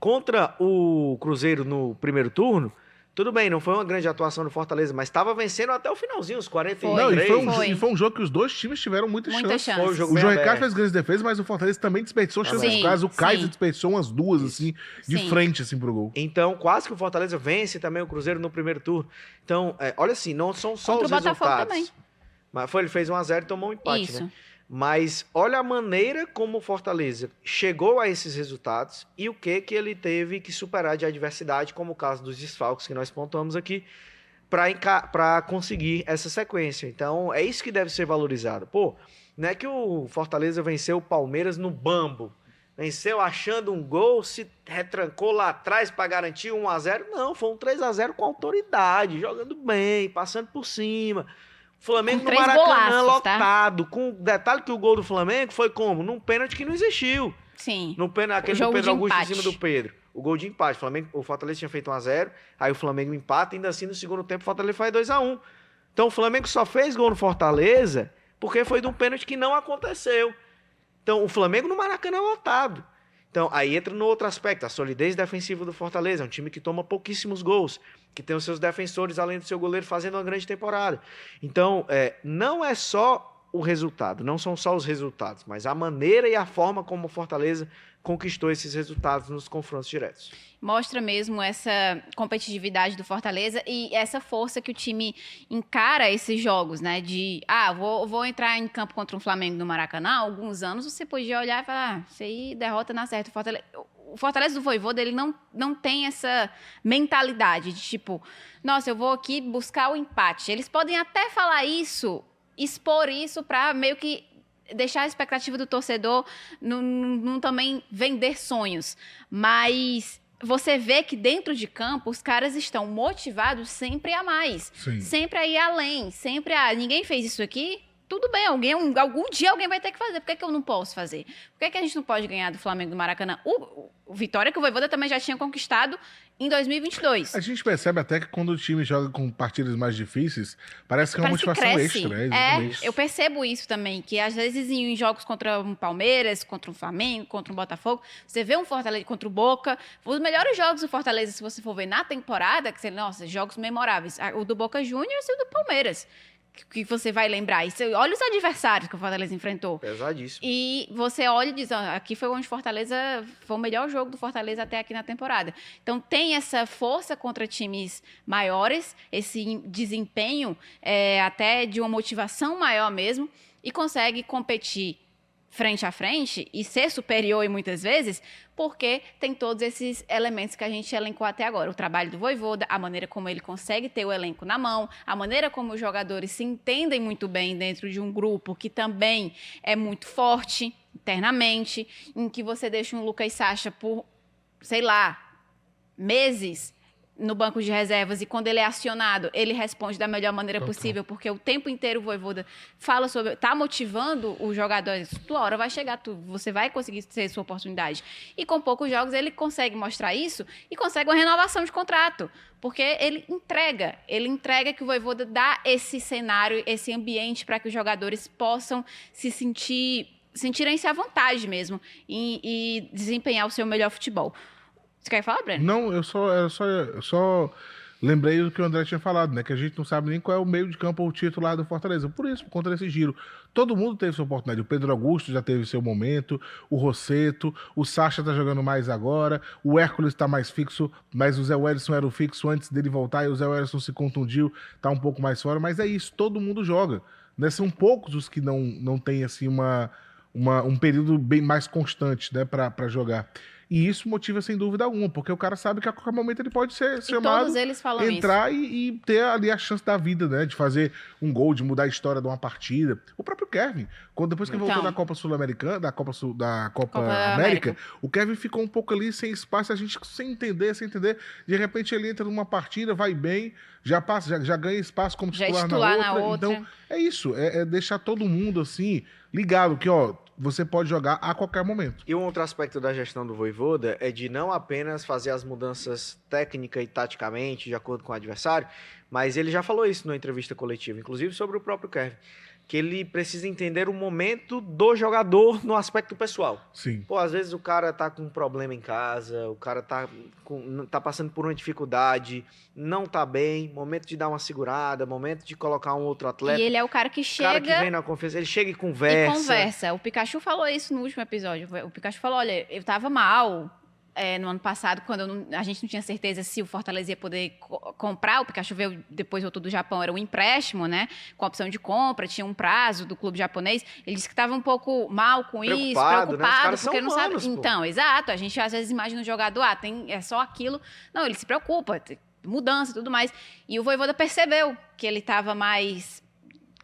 Contra o Cruzeiro no primeiro turno, tudo bem, não foi uma grande atuação do Fortaleza, mas estava vencendo até o finalzinho, os 43. Não, e foi um jogo que os dois times tiveram muita chance. Foi o João Ricardo fez grandes defesas, mas o Fortaleza também desperdiçou chances. No caso, o Kaiser desperdiçou umas 2, assim, de frente, assim, pro gol. Então, quase que o Fortaleza vence também o Cruzeiro no primeiro turno. Então, olha assim, não são só contra os o Botafogo resultados. Também. Mas ele fez 1-0 e tomou um empate, Isso. né? Mas olha a maneira como o Fortaleza chegou a esses resultados e o que ele teve que superar de adversidade, como o caso dos desfalques que nós pontuamos aqui, para conseguir essa sequência. Então, é isso que deve ser valorizado. Pô, não é que o Fortaleza venceu o Palmeiras no bambo, venceu achando um gol, se retrancou lá atrás para garantir 1-0. Não, foi um 3-0 com autoridade, jogando bem, passando por cima. Flamengo no Maracanã lotado, tá? Com detalhe que o gol do Flamengo foi como? Num pênalti que não existiu. Sim. Aquele do Pedro Augusto em cima do Pedro. O gol de empate. O Fortaleza tinha feito 1-0, aí o Flamengo empata, ainda assim no segundo tempo o Fortaleza faz 2-1. Então o Flamengo só fez gol no Fortaleza porque foi de um pênalti que não aconteceu. Então o Flamengo no Maracanã lotado. Então aí entra no outro aspecto, a solidez defensiva do Fortaleza. É um time que toma pouquíssimos gols, que tem os seus defensores, além do seu goleiro, fazendo uma grande temporada. Então, não é só o resultado, não são só os resultados, mas a maneira e a forma como o Fortaleza conquistou esses resultados nos confrontos diretos. Mostra mesmo essa competitividade do Fortaleza e essa força que o time encara esses jogos, né? De, vou entrar em campo contra um Flamengo no Maracanã. Há alguns anos você podia olhar e falar, isso aí derrota na certa. O Fortaleza do Vojvoda, ele não tem essa mentalidade de tipo, nossa, eu vou aqui buscar o empate. Eles podem até falar isso, expor isso para meio que deixar a expectativa do torcedor, não também vender sonhos. Mas você vê que dentro de campo os caras estão motivados sempre a mais. Sim. Sempre a ir além, sempre a... Ninguém fez isso aqui? Tudo bem, algum dia alguém vai ter que fazer. Por que eu não posso fazer? Por que a gente não pode ganhar do Flamengo do Maracanã? O Vitória que o Vojvoda também já tinha conquistado em 2022. A gente percebe até que quando o time joga com partidas mais difíceis, parece que é uma motivação extra. Eu percebo isso também, que às vezes em jogos contra um Palmeiras, contra um Flamengo, contra um Botafogo, você vê um Fortaleza contra o Boca, os melhores jogos do Fortaleza, se você for ver na temporada, jogos memoráveis, o do Boca Juniors e o do Palmeiras, que você vai lembrar. Olha os adversários que o Fortaleza enfrentou. Pesadíssimo. E você olha e diz, aqui foi onde Fortaleza... Foi o melhor jogo do Fortaleza até aqui na temporada. Então, tem essa força contra times maiores, esse desempenho até de uma motivação maior mesmo, e consegue competir frente a frente e ser superior em muitas vezes, porque tem todos esses elementos que a gente elencou até agora. O trabalho do Vojvoda, a maneira como ele consegue ter o elenco na mão, a maneira como os jogadores se entendem muito bem dentro de um grupo que também é muito forte internamente, em que você deixa um Lucas Sacha por, sei lá, meses no banco de reservas e quando ele é acionado, ele responde da melhor maneira possível, porque o tempo inteiro o Vojvoda fala sobre, tá motivando os jogadores, tua hora vai chegar, você vai conseguir ter sua oportunidade. E com poucos jogos ele consegue mostrar isso e consegue uma renovação de contrato, porque ele entrega que o Vojvoda dá esse cenário, esse ambiente para que os jogadores possam se sentirem-se à vontade mesmo e desempenhar o seu melhor futebol. Você quer falar, Breno? Não, eu só lembrei do que o André tinha falado, né? Que a gente não sabe nem qual é o meio de campo ou o titular do Fortaleza. Por isso, contra esse giro. Todo mundo teve sua oportunidade. O Pedro Augusto já teve seu momento, o Rosseto, o Sacha tá jogando mais agora, o Hércules tá mais fixo, mas o Zé Wellison era o fixo antes dele voltar e o Zé Wellison se contundiu, tá um pouco mais fora. Mas é isso, todo mundo joga. Né? São poucos os que não tem assim um período bem mais constante, né, para jogar. E isso motiva sem dúvida alguma, porque o cara sabe que a qualquer momento ele pode ser chamado, todos eles falam entrar isso. E ter ali a chance da vida, né? De fazer um gol, de mudar a história de uma partida. O próprio Kevin, depois que voltou da Copa Sul-Americana, da Copa América, o Kevin ficou um pouco ali sem espaço, a gente sem entender. De repente ele entra numa partida, vai bem, já ganha espaço como titular na outra. Então é isso, é deixar todo mundo assim ligado que, você pode jogar a qualquer momento. E um outro aspecto da gestão do Vojvoda é de não apenas fazer as mudanças técnica e taticamente, de acordo com o adversário, mas ele já falou isso numa entrevista coletiva, inclusive sobre o próprio Kevin, que ele precisa entender o momento do jogador no aspecto pessoal. Sim. Pô, às vezes o cara tá com um problema em casa, o cara tá passando por uma dificuldade, não tá bem, momento de dar uma segurada, momento de colocar um outro atleta. E ele é o cara que chega... O cara que vem na confiança, ele chega e conversa. O Pikachu falou isso no último episódio. O Pikachu falou, olha, eu tava mal, no ano passado, quando a gente não tinha certeza se o Fortaleza ia poder comprar, o Pikachu veio, depois voltou do Japão, era um empréstimo, né? Com a opção de compra, tinha um prazo do clube japonês. Ele disse que estava um pouco mal com isso, preocupado, né? Os caras porque são não sabe. humanos, pô. Então, exato. A gente às vezes imagina o jogador, é só aquilo. Não, ele se preocupa, mudança e tudo mais. E o Vojvoda percebeu que ele estava mais.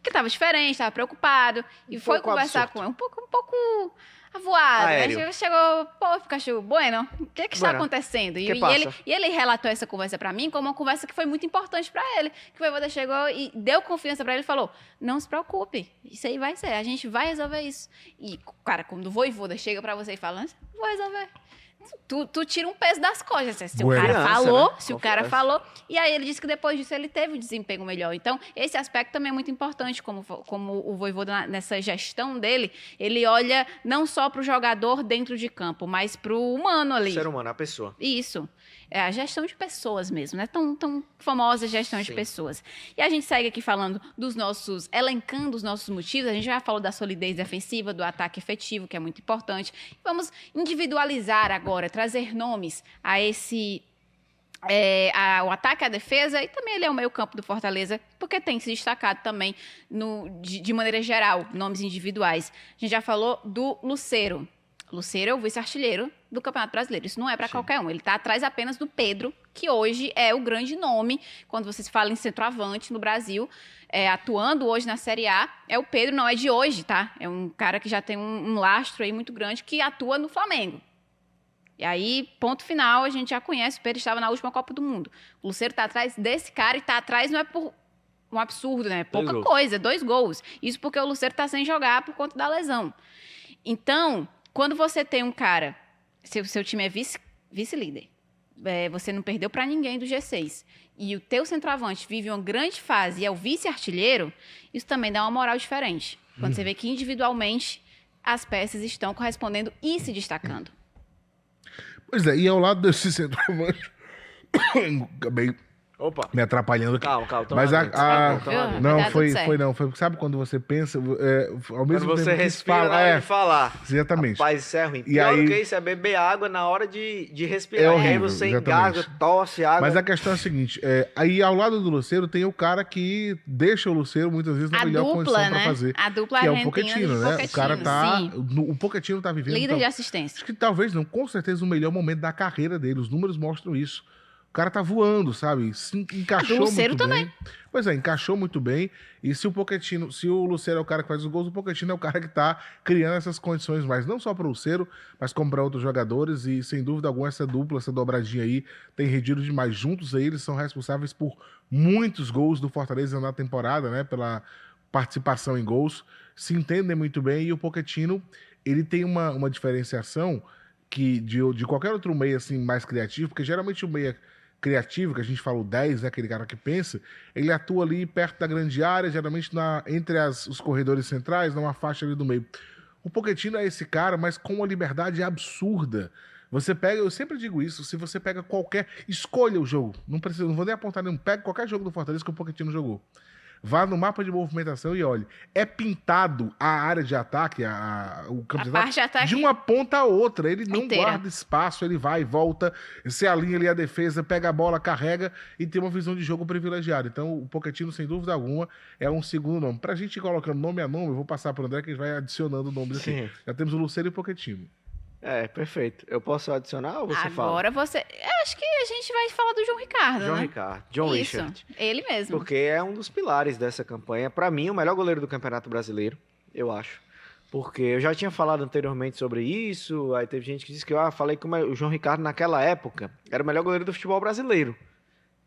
Que estava diferente, estava preocupado. E foi conversar com ele. Um pouco avoado. Aéreo. A gente chegou, pô, Pikachu, bueno, o que está Bueno, acontecendo? que passa? E ele relatou essa conversa para mim como uma conversa que foi muito importante para ele. Que o Vojvoda chegou e deu confiança para ele e falou: não se preocupe, isso aí vai ser, a gente vai resolver isso. E, cara, quando o Vojvoda chega para você e fala: vou resolver. Tu tira um peso das costas. Se o cara falou, né? se o cara falou. E aí ele disse que depois disso ele teve um desempenho melhor. Então, esse aspecto também é muito importante, como o Vojvoda, nessa gestão dele, ele olha não só para o jogador dentro de campo, mas para o humano ali. O ser humano, a pessoa. Isso. É a gestão de pessoas mesmo, né? Tão famosa gestão de pessoas. E a gente segue aqui falando elencando os nossos motivos. A gente já falou da solidez defensiva, do ataque efetivo, que é muito importante. Vamos individualizar agora, trazer nomes a esse... o ataque, a defesa e também ele é o meio campo do Fortaleza, porque tem se destacado também de maneira geral, nomes individuais. A gente já falou do Lucero. Lucero é o vice-artilheiro do Campeonato Brasileiro. Isso não é para qualquer um. Ele está atrás apenas do Pedro, que hoje é o grande nome, quando você se fala em centroavante no Brasil, atuando hoje na Série A. O Pedro, não é de hoje, tá? É um cara que já tem um lastro aí muito grande, que atua no Flamengo. E aí, ponto final, a gente já conhece, o Pedro estava na última Copa do Mundo. O Lucero está atrás desse cara e está atrás não é por um absurdo, né? Pouca coisa, 2 gols. Isso porque o Lucero está sem jogar por conta da lesão. Então, quando você tem um cara, seu time é vice-líder, você não perdeu para ninguém do G6, e o teu centroavante vive uma grande fase e é o vice-artilheiro, isso também dá uma moral diferente. Quando você vê que individualmente as peças estão correspondendo e se destacando. Pois é, e ao lado desse centroavante, acabei me atrapalhando aqui. Calma. Mas não, foi, sabe quando você pensa, ao mesmo quando você tempo respira na hora de falar. Exatamente. Rapaz, isso é ruim. E Pior aí, do que isso é beber água na hora de respirar. É horrível, e aí você exatamente. engasga, tosse água. Mas a questão é a seguinte, aí ao lado do Lucero tem o cara que deixa o Lucero muitas vezes na melhor condição né? para fazer. A dupla que é o argentina Pochettino, de né? Pochettino, O cara tá... sim. O Pochettino tá vivendo... Líder de assistência. Acho que talvez não, com certeza o melhor momento da carreira dele. Os números mostram isso. O cara tá voando, sabe? Se encaixou muito bem. Também. Pois é, encaixou muito bem. E se o Lucero é o cara que faz os gols, o Pochettino é o cara que tá criando essas condições mais, não só para o Lucero, mas como para outros jogadores. E sem dúvida alguma, essa dupla, essa dobradinha aí, tem rendido demais. Juntos aí, eles são responsáveis por muitos gols do Fortaleza na temporada, né? Pela participação em gols. Se entendem muito bem. E o Pochettino, ele tem uma diferenciação que de qualquer outro meia assim, mais criativo, porque geralmente o meia criativo, que a gente fala o 10, né, aquele cara que pensa, ele atua ali perto da grande área, geralmente entre os corredores centrais, numa faixa ali do meio. O Pochettino é esse cara, mas com uma liberdade absurda. Você pega, eu sempre digo isso, se você pega escolha o jogo, não vou nem apontar nenhum, pega qualquer jogo do Fortaleza que o Pochettino jogou. Vá no mapa de movimentação e olhe. É pintado a área de ataque, o campo de ataque, de uma ponta a outra. Ele não guarda espaço, ele vai e volta, se alinha ali a defesa, pega a bola, carrega e tem uma visão de jogo privilegiada. Então, o Pochettino, sem dúvida alguma, é um segundo nome. Pra gente ir colocando nome a nome, eu vou passar pro André, que a gente vai adicionando nomes aqui. Já temos o Lucero e o Pochettino. Perfeito. Eu posso adicionar ou você fala? Agora você... acho que a gente vai falar do João Ricardo, João né? Ricardo. John Isso, Richard. ele mesmo. Porque é um dos pilares dessa campanha. Para mim, o melhor goleiro do Campeonato Brasileiro, eu acho. Porque eu já tinha falado anteriormente sobre isso, aí teve gente que disse que eu falei que o João Ricardo, naquela época, era o melhor goleiro do futebol brasileiro,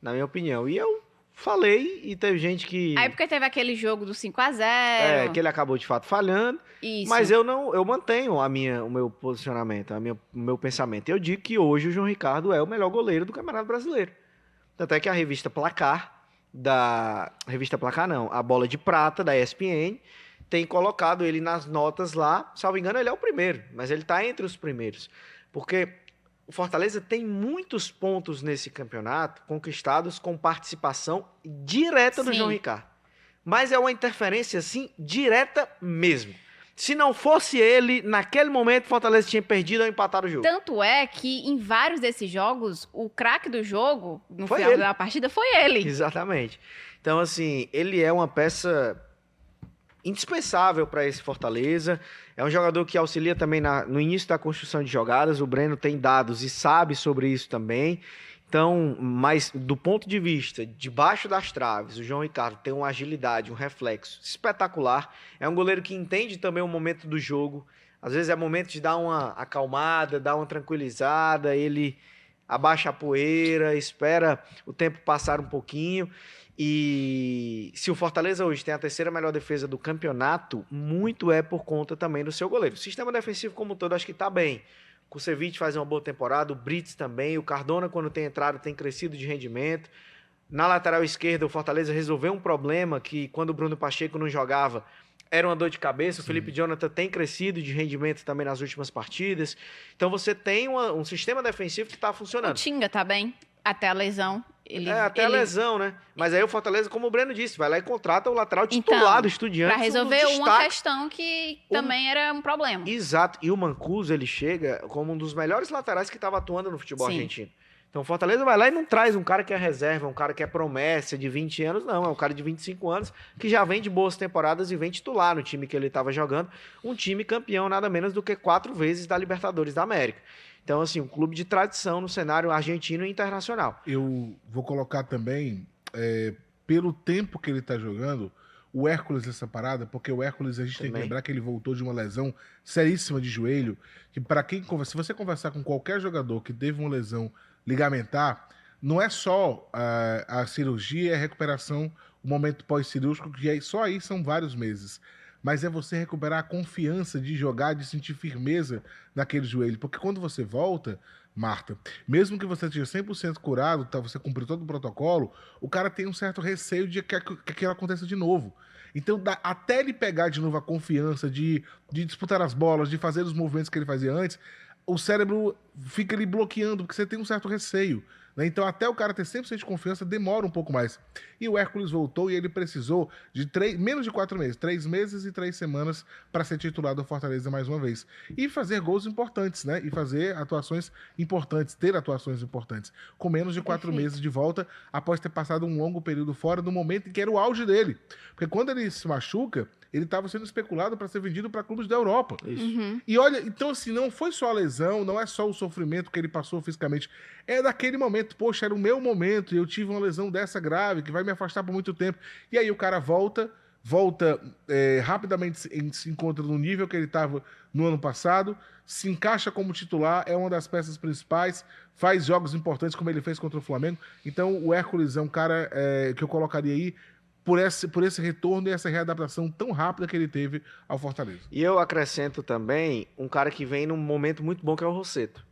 na minha opinião. E eu falei, e teve gente que... Aí porque teve aquele jogo do 5-0. Que ele acabou de fato falhando. Isso. Mas eu mantenho o meu posicionamento, o meu pensamento. Eu digo que hoje o João Ricardo é o melhor goleiro do Campeonato Brasileiro. Tanto é que a revista Placar, a Bola de Prata da ESPN, tem colocado ele nas notas lá. Salvo engano, ele é o primeiro, mas ele está entre os primeiros. Porque o Fortaleza tem muitos pontos nesse campeonato conquistados com participação direta do João Ricardo. Mas é uma interferência, assim, direta mesmo. Se não fosse ele, naquele momento, Fortaleza tinha perdido ou empatado o jogo. Tanto é que em vários desses jogos, o craque do jogo, no Foi final ele. da partida, foi ele. Exatamente. Então, assim, ele é uma peça indispensável para esse Fortaleza. É um jogador que auxilia também no início da construção de jogadas. O Breno tem dados e sabe sobre isso também. Então, mas do ponto de vista debaixo das traves, o João Ricardo tem uma agilidade, um reflexo espetacular. É um goleiro que entende também o momento do jogo. Às vezes é momento de dar uma acalmada, dar uma tranquilizada. Ele abaixa a poeira, espera o tempo passar um pouquinho. E se o Fortaleza hoje tem a terceira melhor defesa do campeonato, muito é por conta também do seu goleiro. O sistema defensivo como um todo acho que está bem. O Kusevich faz uma boa temporada, o Brits também, o Cardona quando tem entrado tem crescido de rendimento. Na lateral esquerda o Fortaleza resolveu um problema que quando o Bruno Pacheco não jogava era uma dor de cabeça. Sim. O Felipe Jonathan tem crescido de rendimento também nas últimas partidas. Então você tem um sistema defensivo que está funcionando. O Tinga tá bem, até a lesão. A lesão, né? Mas aí o Fortaleza, como o Breno disse, vai lá e contrata o lateral titular do Estudiantes. Para resolver uma questão que também era um problema. Exato. E o Mancuso, ele chega como um dos melhores laterais que estava atuando no futebol argentino. Então o Fortaleza vai lá e não traz um cara que é reserva, um cara que é promessa de 20 anos, não. É um cara de 25 anos que já vem de boas temporadas e vem titular no time que ele estava jogando. Um time campeão nada menos do que 4 vezes da Libertadores da América. Então, assim, um clube de tradição no cenário argentino e internacional. Eu vou colocar também, pelo tempo que ele está jogando, o Hércules nessa parada, porque o Hércules, a gente tem que lembrar que ele voltou de uma lesão seríssima de joelho, que para quem conversa, se você conversar com qualquer jogador que teve uma lesão ligamentar, não é só a cirurgia e a recuperação, o momento pós-cirúrgico, que só aí são vários meses. Mas é você recuperar a confiança de jogar, de sentir firmeza naquele joelho. Porque quando você volta, Marta, mesmo que você esteja 100% curado, tá, você cumpriu todo o protocolo, o cara tem um certo receio de que aquilo aconteça de novo. Então, até ele pegar de novo a confiança de disputar as bolas, de fazer os movimentos que ele fazia antes, o cérebro fica ali bloqueando, porque você tem um certo receio. Né? Então, até o cara ter 100% de confiança, demora um pouco mais. E o Hércules voltou e ele precisou de menos de 4 meses, 3 meses e 3 semanas para ser titular do Fortaleza mais uma vez. E fazer gols importantes, né? E fazer atuações importantes, ter atuações importantes. Com menos de 4 meses de volta, após ter passado um longo período fora, no momento em que era o auge dele. Porque quando ele se machuca, ele estava sendo especulado para ser vendido para clubes da Europa. Uhum. E olha, então assim, não foi só a lesão, não é só o sofrimento que ele passou fisicamente, é daquele momento, poxa, era o meu momento e eu tive uma lesão dessa grave, que vai me afastar por muito tempo. E aí o cara volta rapidamente se encontra no nível que ele estava no ano passado, se encaixa como titular, é uma das peças principais, faz jogos importantes como ele fez contra o Flamengo. Então o Hércules é um cara que eu colocaria aí por esse retorno e essa readaptação tão rápida que ele teve ao Fortaleza. E eu acrescento também um cara que vem num momento muito bom, que é o Rossetto.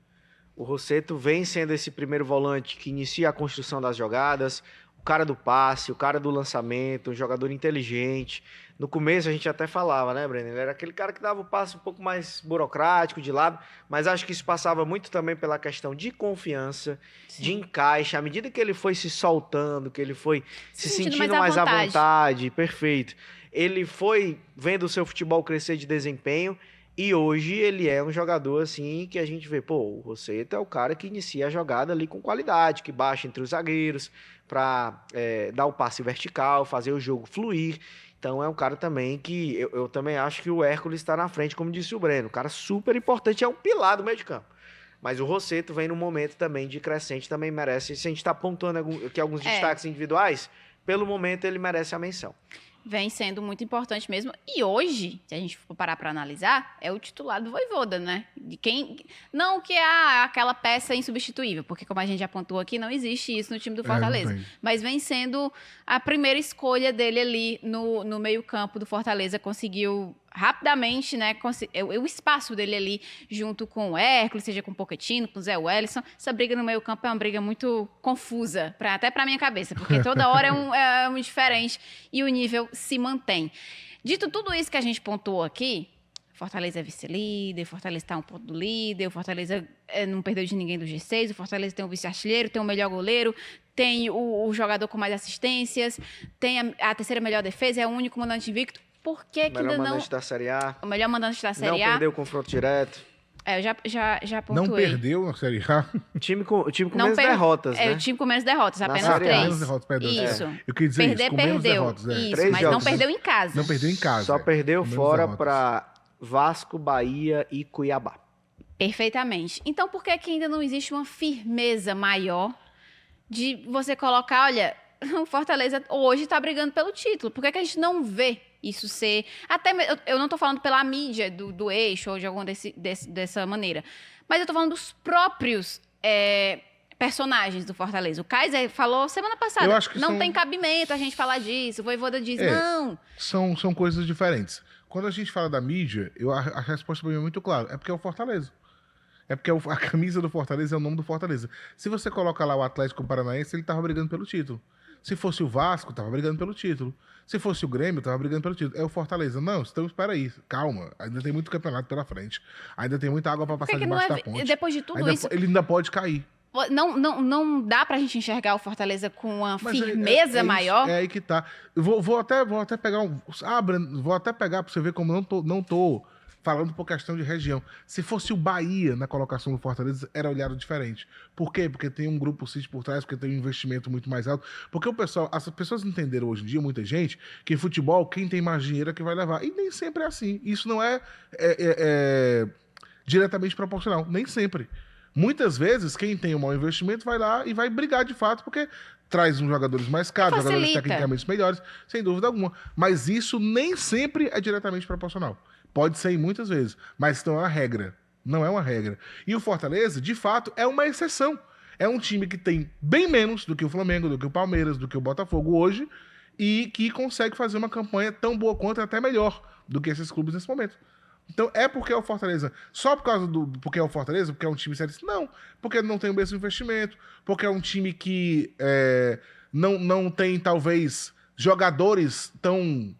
O Rossetto vem sendo esse primeiro volante que inicia a construção das jogadas, o cara do passe, o cara do lançamento, um jogador inteligente. No começo a gente até falava, né, Breno? Ele era aquele cara que dava o passe um pouco mais burocrático, de lado, mas acho que isso passava muito também pela questão de confiança, de encaixe. À medida que ele foi se soltando, que ele foi se sentindo mais à vontade, perfeito. Ele foi vendo o seu futebol crescer de desempenho e hoje ele é um jogador assim que a gente vê, o Rossetto é o cara que inicia a jogada ali com qualidade, que baixa entre os zagueiros para dar o passe vertical, fazer o jogo fluir. Então é um cara também que eu também acho que o Hércules está na frente, como disse o Breno. Um cara super importante, é um pilar do meio de campo. Mas o Rossetto vem num momento também de crescente, também merece. Se a gente está apontando aqui alguns destaques individuais, pelo momento ele merece a menção. Vem sendo muito importante mesmo. E hoje, se a gente for parar para analisar, é o titular do Vojvoda, né? De quem... Não que é aquela peça insubstituível, porque como a gente apontou aqui, não existe isso no time do Fortaleza. Mas vem sendo a primeira escolha dele ali no meio-campo do Fortaleza. Conseguiu rapidamente, né, o espaço dele ali junto com o Hércules, seja com o Pochettino, com o Zé Wellison. Essa briga no meio-campo é uma briga muito confusa, até para minha cabeça, porque toda hora é um diferente e o nível se mantém. Dito tudo isso que a gente pontuou aqui, Fortaleza é vice-líder, Fortaleza está um ponto do líder, o Fortaleza não perdeu de ninguém do G6, o Fortaleza tem o vice-artilheiro, tem o melhor goleiro, tem o jogador com mais assistências, tem a terceira melhor defesa, é o único mandante invicto. por que Melhor ainda não... mandante da Série A. O melhor mandante da Não Série A? perdeu o confronto direto. Eu já Não pontuei. perdeu na Série A. O time com Não menos per- derrotas, É, né? o time com menos derrotas, Na apenas Série A. 3. Menos derrotas, perdão. Isso. Eu queria dizer Perder, isso, com menos perdeu. derrotas. Isso, 3 mas não jogos, né? perdeu em casa. Não perdeu em casa. Só perdeu Com menos fora derrotas. para Vasco, Bahia e Cuiabá. Perfeitamente. Então, por que ainda não existe uma firmeza maior de você colocar, olha, o Fortaleza hoje está brigando pelo título. Por que a gente não vê isso ser... Eu não estou falando pela mídia do eixo ou de alguma dessa maneira, mas eu estou falando dos próprios personagens do Fortaleza. O Kaiser falou semana passada, Eu acho que não tem cabimento a gente falar disso, o Vojvoda diz, não. São coisas diferentes. Quando a gente fala da mídia, a resposta para mim é muito clara. É porque é o Fortaleza. É porque a camisa do Fortaleza é o nome do Fortaleza. Se você coloca lá o Atlético Paranaense, ele estava brigando pelo título. Se fosse o Vasco, estava brigando pelo título. Se fosse o Grêmio, estava brigando pelo título. É o Fortaleza. Não, então espera aí. Calma. Ainda tem muito campeonato pela frente. Ainda tem muita água para passar debaixo da ponte. Depois de tudo isso... Ele ainda pode cair. Não dá pra gente enxergar o Fortaleza com uma Mas firmeza maior? É aí que tá. Eu vou até pegar vou até pegar pra você ver como não tô falando por questão de região. Se fosse o Bahia na colocação do Fortaleza, era olhado diferente. Por quê? Porque tem um grupo City por trás, porque tem um investimento muito mais alto. Porque as pessoas entenderam hoje em dia, muita gente, que em futebol, quem tem mais dinheiro é que vai levar. E nem sempre é assim. Isso não é diretamente proporcional. Nem sempre. Muitas vezes, quem tem um mau investimento vai lá e vai brigar de fato, porque traz uns jogadores mais caros, jogadores tecnicamente melhores, sem dúvida alguma. Mas isso nem sempre é diretamente proporcional. Pode ser muitas vezes, mas não é uma regra. Não é uma regra. E o Fortaleza, de fato, é uma exceção. É um time que tem bem menos do que o Flamengo, do que o Palmeiras, do que o Botafogo hoje, e que consegue fazer uma campanha tão boa quanto, até melhor, do que esses clubes nesse momento. Então, é porque é o Fortaleza. Só por causa porque é o Fortaleza, porque é um time sério? Não, porque não tem o mesmo investimento, porque é um time que não tem, talvez, jogadores tão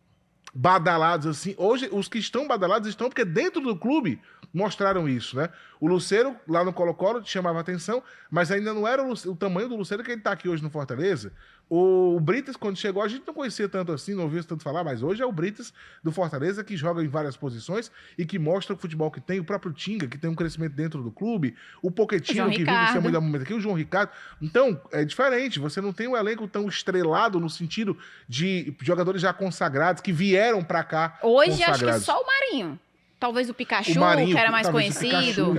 badalados assim. Hoje, os que estão badalados estão porque dentro do clube mostraram isso, né? O Lucero, lá no Colo-Colo, chamava atenção, mas ainda não era o tamanho do Lucero que ele tá aqui hoje no Fortaleza. O Brites, quando chegou, a gente não conhecia tanto assim, não ouvia tanto falar, mas hoje é o Brites do Fortaleza, que joga em várias posições e que mostra o futebol que tem, o próprio Tinga, que tem um crescimento dentro do clube, o Pochettino, que vive o seu melhor momento aqui, o João Ricardo. Então, é diferente, você não tem um elenco tão estrelado no sentido de jogadores já consagrados, que vieram pra cá hoje, acho que só o Marinho. Talvez o Pikachu, que era mais conhecido.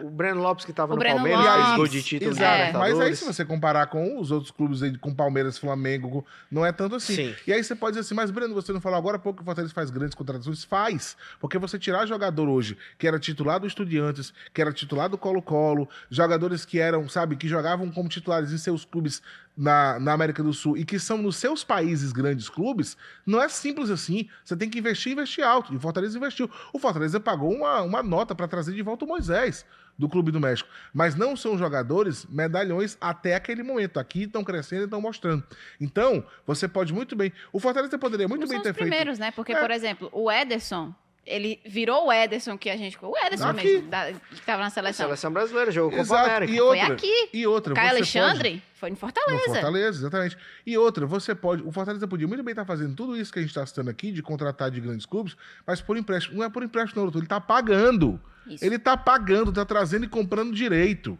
O Breno Lopes, que estava no Breno Palmeiras, Lopes. fez gol de título. Exato. Mas aí, se você comparar com os outros clubes aí, com Palmeiras, Flamengo, não é tanto assim. Sim. E aí você pode dizer assim, mas Breno, você não falou agora há pouco que o Fortaleza faz grandes contratações? Faz. Porque você tirar jogador hoje, que era titular do Estudiantes, que era titular do Colo-Colo, jogadores que eram, sabe, que jogavam como titulares em seus clubes na América do Sul e que são nos seus países grandes clubes, não é simples assim. Você tem que investir alto. E o Fortaleza investiu. O Fortaleza pagou uma nota para trazer de volta o Moisés do Clube do México. Mas não são jogadores medalhões até aquele momento. Aqui estão crescendo e estão mostrando. Então, você pode muito bem... O Fortaleza poderia muito bem ter feito... São os primeiros, né? Porque, por exemplo, o Ederson... Ele virou o Ederson que a gente... O Ederson mesmo, que estava na seleção. Seleção brasileira, jogou com o América. Foi aqui. E outra, Caio Alexandre foi no Fortaleza. No Fortaleza, exatamente. E outra, o Fortaleza podia muito bem estar fazendo tudo isso que a gente está citando aqui, de contratar de grandes clubes, mas por empréstimo. Não é por empréstimo, não, ele está pagando. Isso. Ele está pagando, está trazendo e comprando direito.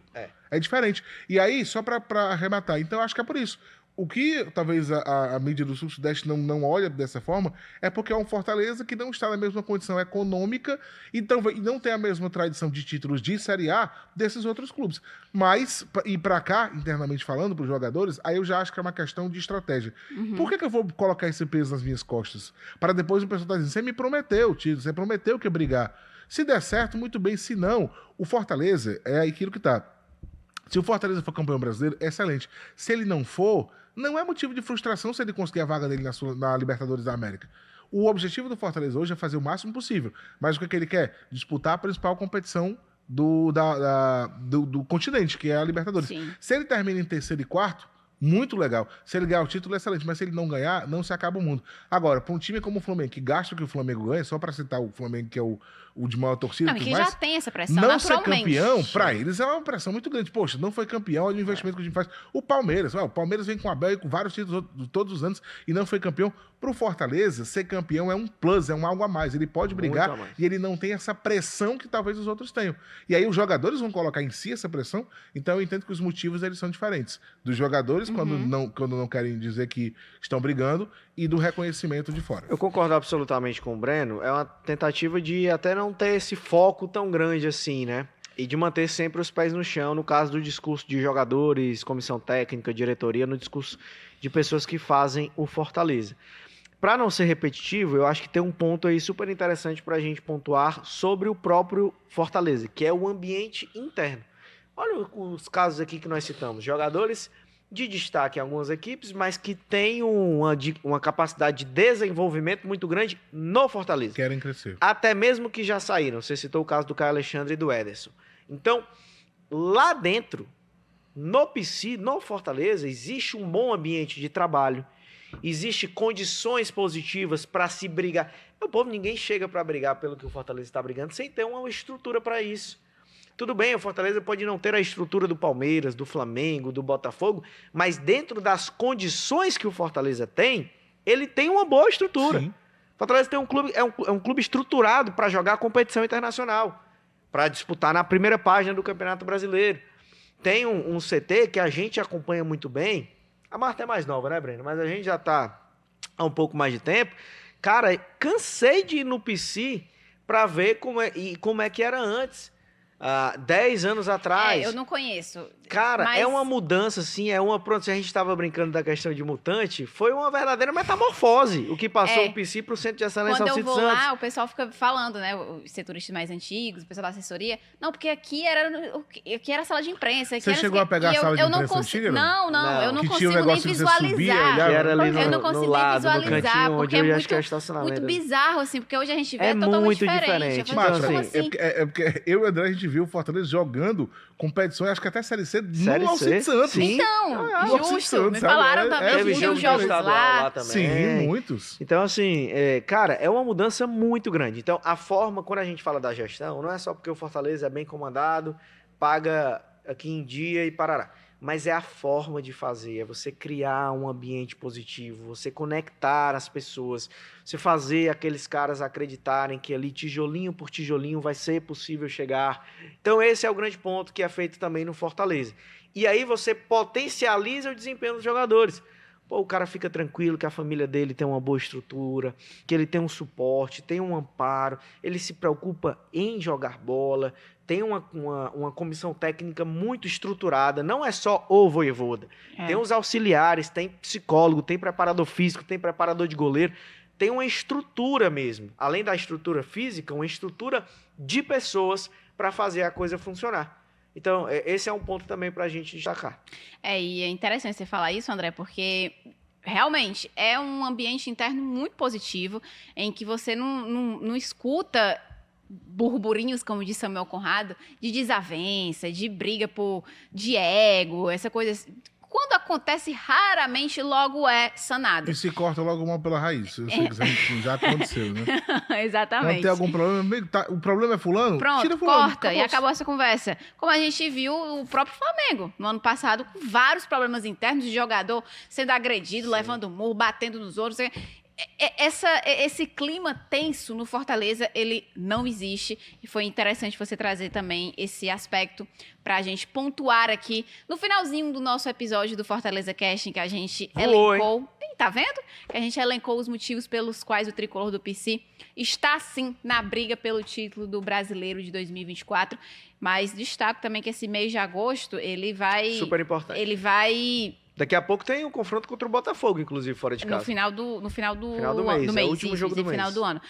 É diferente. E aí, só para arrematar, então eu acho que é por isso. O que talvez a mídia do Sul-Sudeste não olha dessa forma é porque é um Fortaleza que não está na mesma condição econômica e não tem a mesma tradição de títulos de Série A desses outros clubes. Mas, e para cá, internamente falando, para os jogadores, aí eu já acho que é uma questão de estratégia. Uhum. Por que eu vou colocar esse peso nas minhas costas? Para depois o pessoal estar dizendo, você me prometeu, título, você prometeu que ia brigar. Se der certo, muito bem. Se não, o Fortaleza é aquilo que está. Se o Fortaleza for campeão brasileiro, é excelente. Se ele não for, não é motivo de frustração se ele conseguir a vaga dele na Libertadores da América. O objetivo do Fortaleza hoje é fazer o máximo possível. Mas o que ele quer? Disputar a principal competição do continente, que é a Libertadores. Sim. Se ele termina em terceiro e quarto, muito legal. Se ele ganhar o título, é excelente, mas se ele não ganhar, não se acaba o mundo. Agora, para um time como o Flamengo, que gasta o que o Flamengo ganha, só para citar o Flamengo, que é o de maior torcida, Não, e tudo que mais, já tem essa pressão, não ser naturalmente. campeão, para eles é uma pressão muito grande. Poxa, não foi campeão, olha o investimento que o time faz. O Palmeiras vem com a Abel e com vários títulos todos os anos e não foi campeão. Para o Fortaleza, ser campeão é um plus, é um algo a mais. Ele pode brigar e ele não tem essa pressão que talvez os outros tenham. E aí os jogadores vão colocar em si essa pressão, então eu entendo que os motivos eles são diferentes. Dos jogadores, quando não querem dizer que estão brigando, e do reconhecimento de fora. Eu concordo absolutamente com o Breno. É uma tentativa de até não ter esse foco tão grande assim, né? E de manter sempre os pés no chão, no caso do discurso de jogadores, comissão técnica, diretoria, no discurso de pessoas que fazem o Fortaleza. Para não ser repetitivo, eu acho que tem um ponto aí super interessante para a gente pontuar sobre o próprio Fortaleza, que é o ambiente interno. Olha os casos aqui que nós citamos. Jogadores de destaque em algumas equipes, mas que têm uma capacidade de desenvolvimento muito grande no Fortaleza. Querem crescer. Até mesmo que já saíram. Você citou o caso do Caio Alexandre e do Ederson. Então, lá dentro, no PC, no Fortaleza, existe um bom ambiente de trabalho, existe condições positivas para se brigar. Meu povo, ninguém chega para brigar pelo que o Fortaleza está brigando sem ter uma estrutura para isso. Tudo bem, o Fortaleza pode não ter a estrutura do Palmeiras, do Flamengo, do Botafogo, mas dentro das condições que o Fortaleza tem, ele tem uma boa estrutura. Sim. O Fortaleza tem um clube, é um clube estruturado para jogar competição internacional, para disputar na primeira página do Campeonato Brasileiro. Tem um CT que a gente acompanha muito bem. A Marta é mais nova, né, Breno? Mas a gente já está há um pouco mais de tempo. Cara, cansei de ir no PC para ver como é que era antes. 10 anos atrás. Eu não conheço. Cara, mas... é uma mudança, assim, pronto, se a gente estava brincando da questão de mutante, foi uma verdadeira metamorfose, o que passou o PC para o Centro de Excelência Quando eu Alcides vou Santos. lá, o pessoal fica falando, né, os setoristas mais antigos, o pessoal da assessoria, não, porque aqui era a sala de imprensa. Você chegou a pegar a sala de imprensa antiga? Não, eu não que consigo tinha um nem negócio que você subia, visualizar. olhava. Era ali Eu não no consigo lado, nem no visualizar, cantinho, porque onde é eu acho que é o estacionamento. muito bizarro, assim, porque hoje a gente vê É totalmente muito diferente. diferente. Eu falo, Então, como assim, assim? É porque eu e o André, a gente viu o Fortaleza jogando competições, acho que até Série C, Série no Alcides C? Santos. Sim. Então, Alcides justo. Santos, Me sabe? falaram também Teve que tinha jogo os de jogos estadual lá. também. Sim, muitos. Então, assim, cara, é uma mudança muito grande. Então, a forma, quando a gente fala da gestão, não é só porque o Fortaleza é bem comandado, paga aqui em dia e parará. Mas é a forma de fazer, é você criar um ambiente positivo, você conectar as pessoas, você fazer aqueles caras acreditarem que ali, tijolinho por tijolinho, vai ser possível chegar. Então, esse é o grande ponto que é feito também no Fortaleza. E aí você potencializa o desempenho dos jogadores. Pô, o cara fica tranquilo que a família dele tem uma boa estrutura, que ele tem um suporte, tem um amparo, ele se preocupa em jogar bola, tem uma comissão técnica muito estruturada, não é só o Vojvoda. Tem os auxiliares, tem psicólogo, tem preparador físico, tem preparador de goleiro, tem uma estrutura mesmo. Além da estrutura física, uma estrutura de pessoas para fazer a coisa funcionar. Então, esse é um ponto também para a gente destacar. E é interessante você falar isso, André, porque realmente é um ambiente interno muito positivo, em que você não escuta burburinhos, como disse Samuel Conrado, de desavença, de briga de ego, essa coisa. Quando acontece, raramente logo é sanado. E se corta logo mal pela raiz. Eu sei que já aconteceu, né? Exatamente. Quando tem algum problema, o problema é fulano? Pronto, tira fulano, corta e acabou essa conversa. Como a gente viu o próprio Flamengo no ano passado, com vários problemas internos de jogador sendo agredido, levando murro, batendo nos outros. Esse clima tenso no Fortaleza, ele não existe. E foi interessante você trazer também esse aspecto para a gente pontuar aqui no finalzinho do nosso episódio do Fortaleza Casting, que a gente elencou. Tá vendo? Que a gente elencou os motivos pelos quais o tricolor do PC está, sim, na briga pelo título do Brasileiro de 2024. Mas destaco também que esse mês de agosto, ele vai... Super importante. Ele vai... Daqui a pouco tem um confronto contra o Botafogo, inclusive, fora de casa. No final do mês, é o último isso, jogo do mês. final do ano.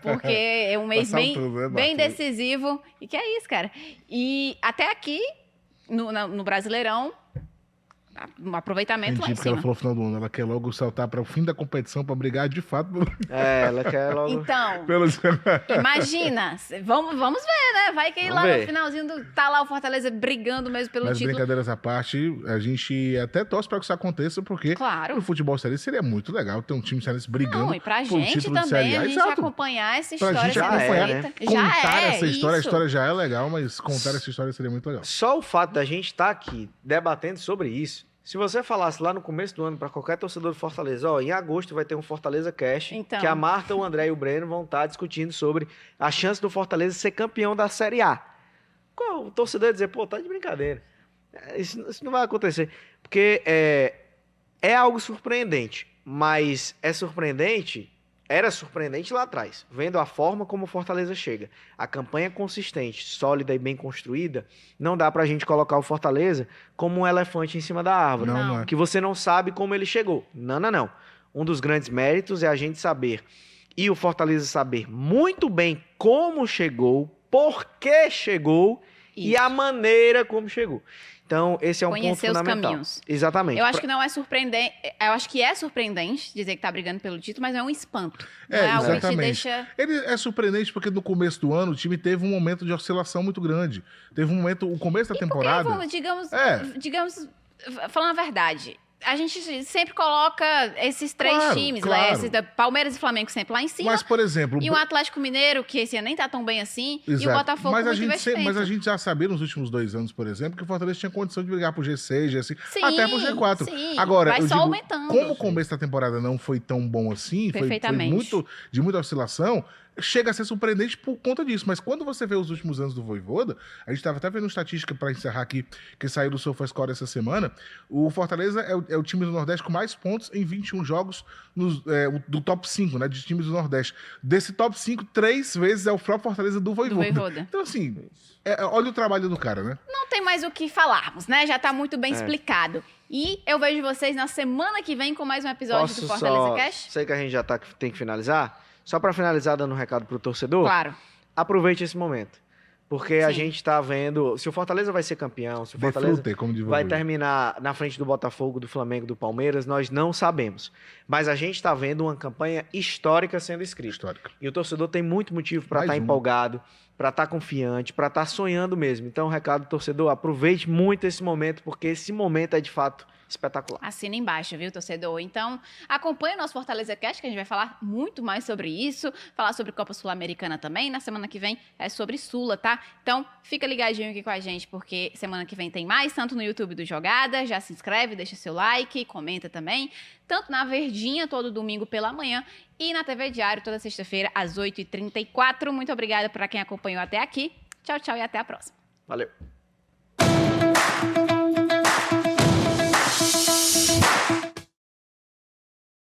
Porque é um mês bem decisivo. E que é isso, cara. E até aqui, no Brasileirão, Um aproveitamento lá Entendi, em porque ela cima. falou no final do ano. Ela quer logo saltar para o fim da competição para brigar de fato Ela quer logo... Então, pelos... imagina, vamos ver, né? Vai que Vamos lá ver. no finalzinho tá lá o Fortaleza brigando mesmo pelo Mas título. brincadeiras à parte, a gente até torce para que isso aconteça, porque Claro. no futebol cearense seria muito legal ter um time cearense brigando Não, e pra por gente título de Série também, A. a gente Exato. acompanhar essa Pra história gente sendo acompanhar, né? feita. Já Contar é, essa história, a isso. história já é legal, mas contar essa história seria muito legal. Só o fato da gente estar aqui debatendo sobre isso, se você falasse lá no começo do ano para qualquer torcedor do Fortaleza, ó, em agosto vai ter um Fortaleza Cash, Então. que a Marta, o André e o Breno vão estar discutindo sobre a chance do Fortaleza ser campeão da Série A. Qual o torcedor ia dizer, pô, tá de brincadeira. Isso não vai acontecer. Porque é algo surpreendente, mas era surpreendente lá atrás, vendo a forma como o Fortaleza chega. A campanha consistente, sólida e bem construída, não dá pra gente colocar o Fortaleza como um elefante em cima da árvore, Não é. que você não sabe como ele chegou. Não. Um dos grandes méritos é a gente saber, e o Fortaleza saber muito bem como chegou, por que chegou e Isso. a maneira como chegou. Então, esse é um ponto Conhecer os fundamental. caminhos. Exatamente. Eu acho que não é surpreendente. Eu acho que é surpreendente dizer que tá brigando pelo título, mas não é um espanto. Não é algo que te exatamente. deixa. Ele é surpreendente porque no começo do ano o time teve um momento de oscilação muito grande. Teve um momento, o começo da temporada. Porque, digamos, falando a verdade, a gente sempre coloca esses três Claro, times, claro. lá, esses da Palmeiras e Flamengo sempre lá em cima. Mas, por exemplo, E o Atlético Mineiro, que esse ano nem tá tão bem assim, e o exato. Botafogo mas com a muito gente investimento. mas a gente já sabia nos últimos 2 anos, por exemplo, que o Fortaleza tinha condição de brigar pro G6, G5, Sim, até pro G4. sim. Agora, Vai eu só digo, aumentando. como o começo da temporada não foi tão bom assim, foi Perfeitamente. de muita oscilação, chega a ser surpreendente por conta disso. Mas quando você vê os últimos anos do Voivoda, a gente estava até vendo estatística para encerrar aqui, que saiu do SofaScore essa semana, o Fortaleza é o time do Nordeste com mais pontos em 21 jogos do top 5, né, de times do Nordeste. Desse top 5, 3 vezes é o próprio Fortaleza do Do Voivoda. Voivoda. Então, assim, olha o trabalho do cara, né? Não tem mais o que falarmos, né? Já tá muito bem É. explicado. E eu vejo vocês na semana que vem com mais um episódio do Fortaleza Cash. Sei que a gente já tem que finalizar. Só para finalizar, dando um recado pro torcedor, Claro. aproveite esse momento. Porque a Sim. gente tá vendo se o Fortaleza vai ser campeão, se o Fortaleza Desfrute, como diz o vai Voivoda. terminar na frente do Botafogo, do Flamengo, do Palmeiras, nós não sabemos. Mas a gente tá vendo uma campanha histórica sendo escrita. Histórica. E o torcedor tem muito motivo para Mais estar uma. empolgado, para estar confiante, para estar sonhando mesmo. Então, recado torcedor, aproveite muito esse momento, porque esse momento é de fato espetacular. Assina embaixo, viu, torcedor? Então, acompanhe o nosso Fortaleza Cast, que a gente vai falar muito mais sobre isso, falar sobre Copa Sul-Americana também. Na semana que vem é sobre Sula, tá? Então, fica ligadinho aqui com a gente, porque semana que vem tem mais, tanto no YouTube do Jogada, já se inscreve, deixa seu like, comenta também, tanto na Verdinha, todo domingo pela manhã, e na TV Diário, toda sexta-feira, às 8h34. Muito obrigada para quem acompanhou até aqui. Tchau, tchau e até a próxima. Valeu!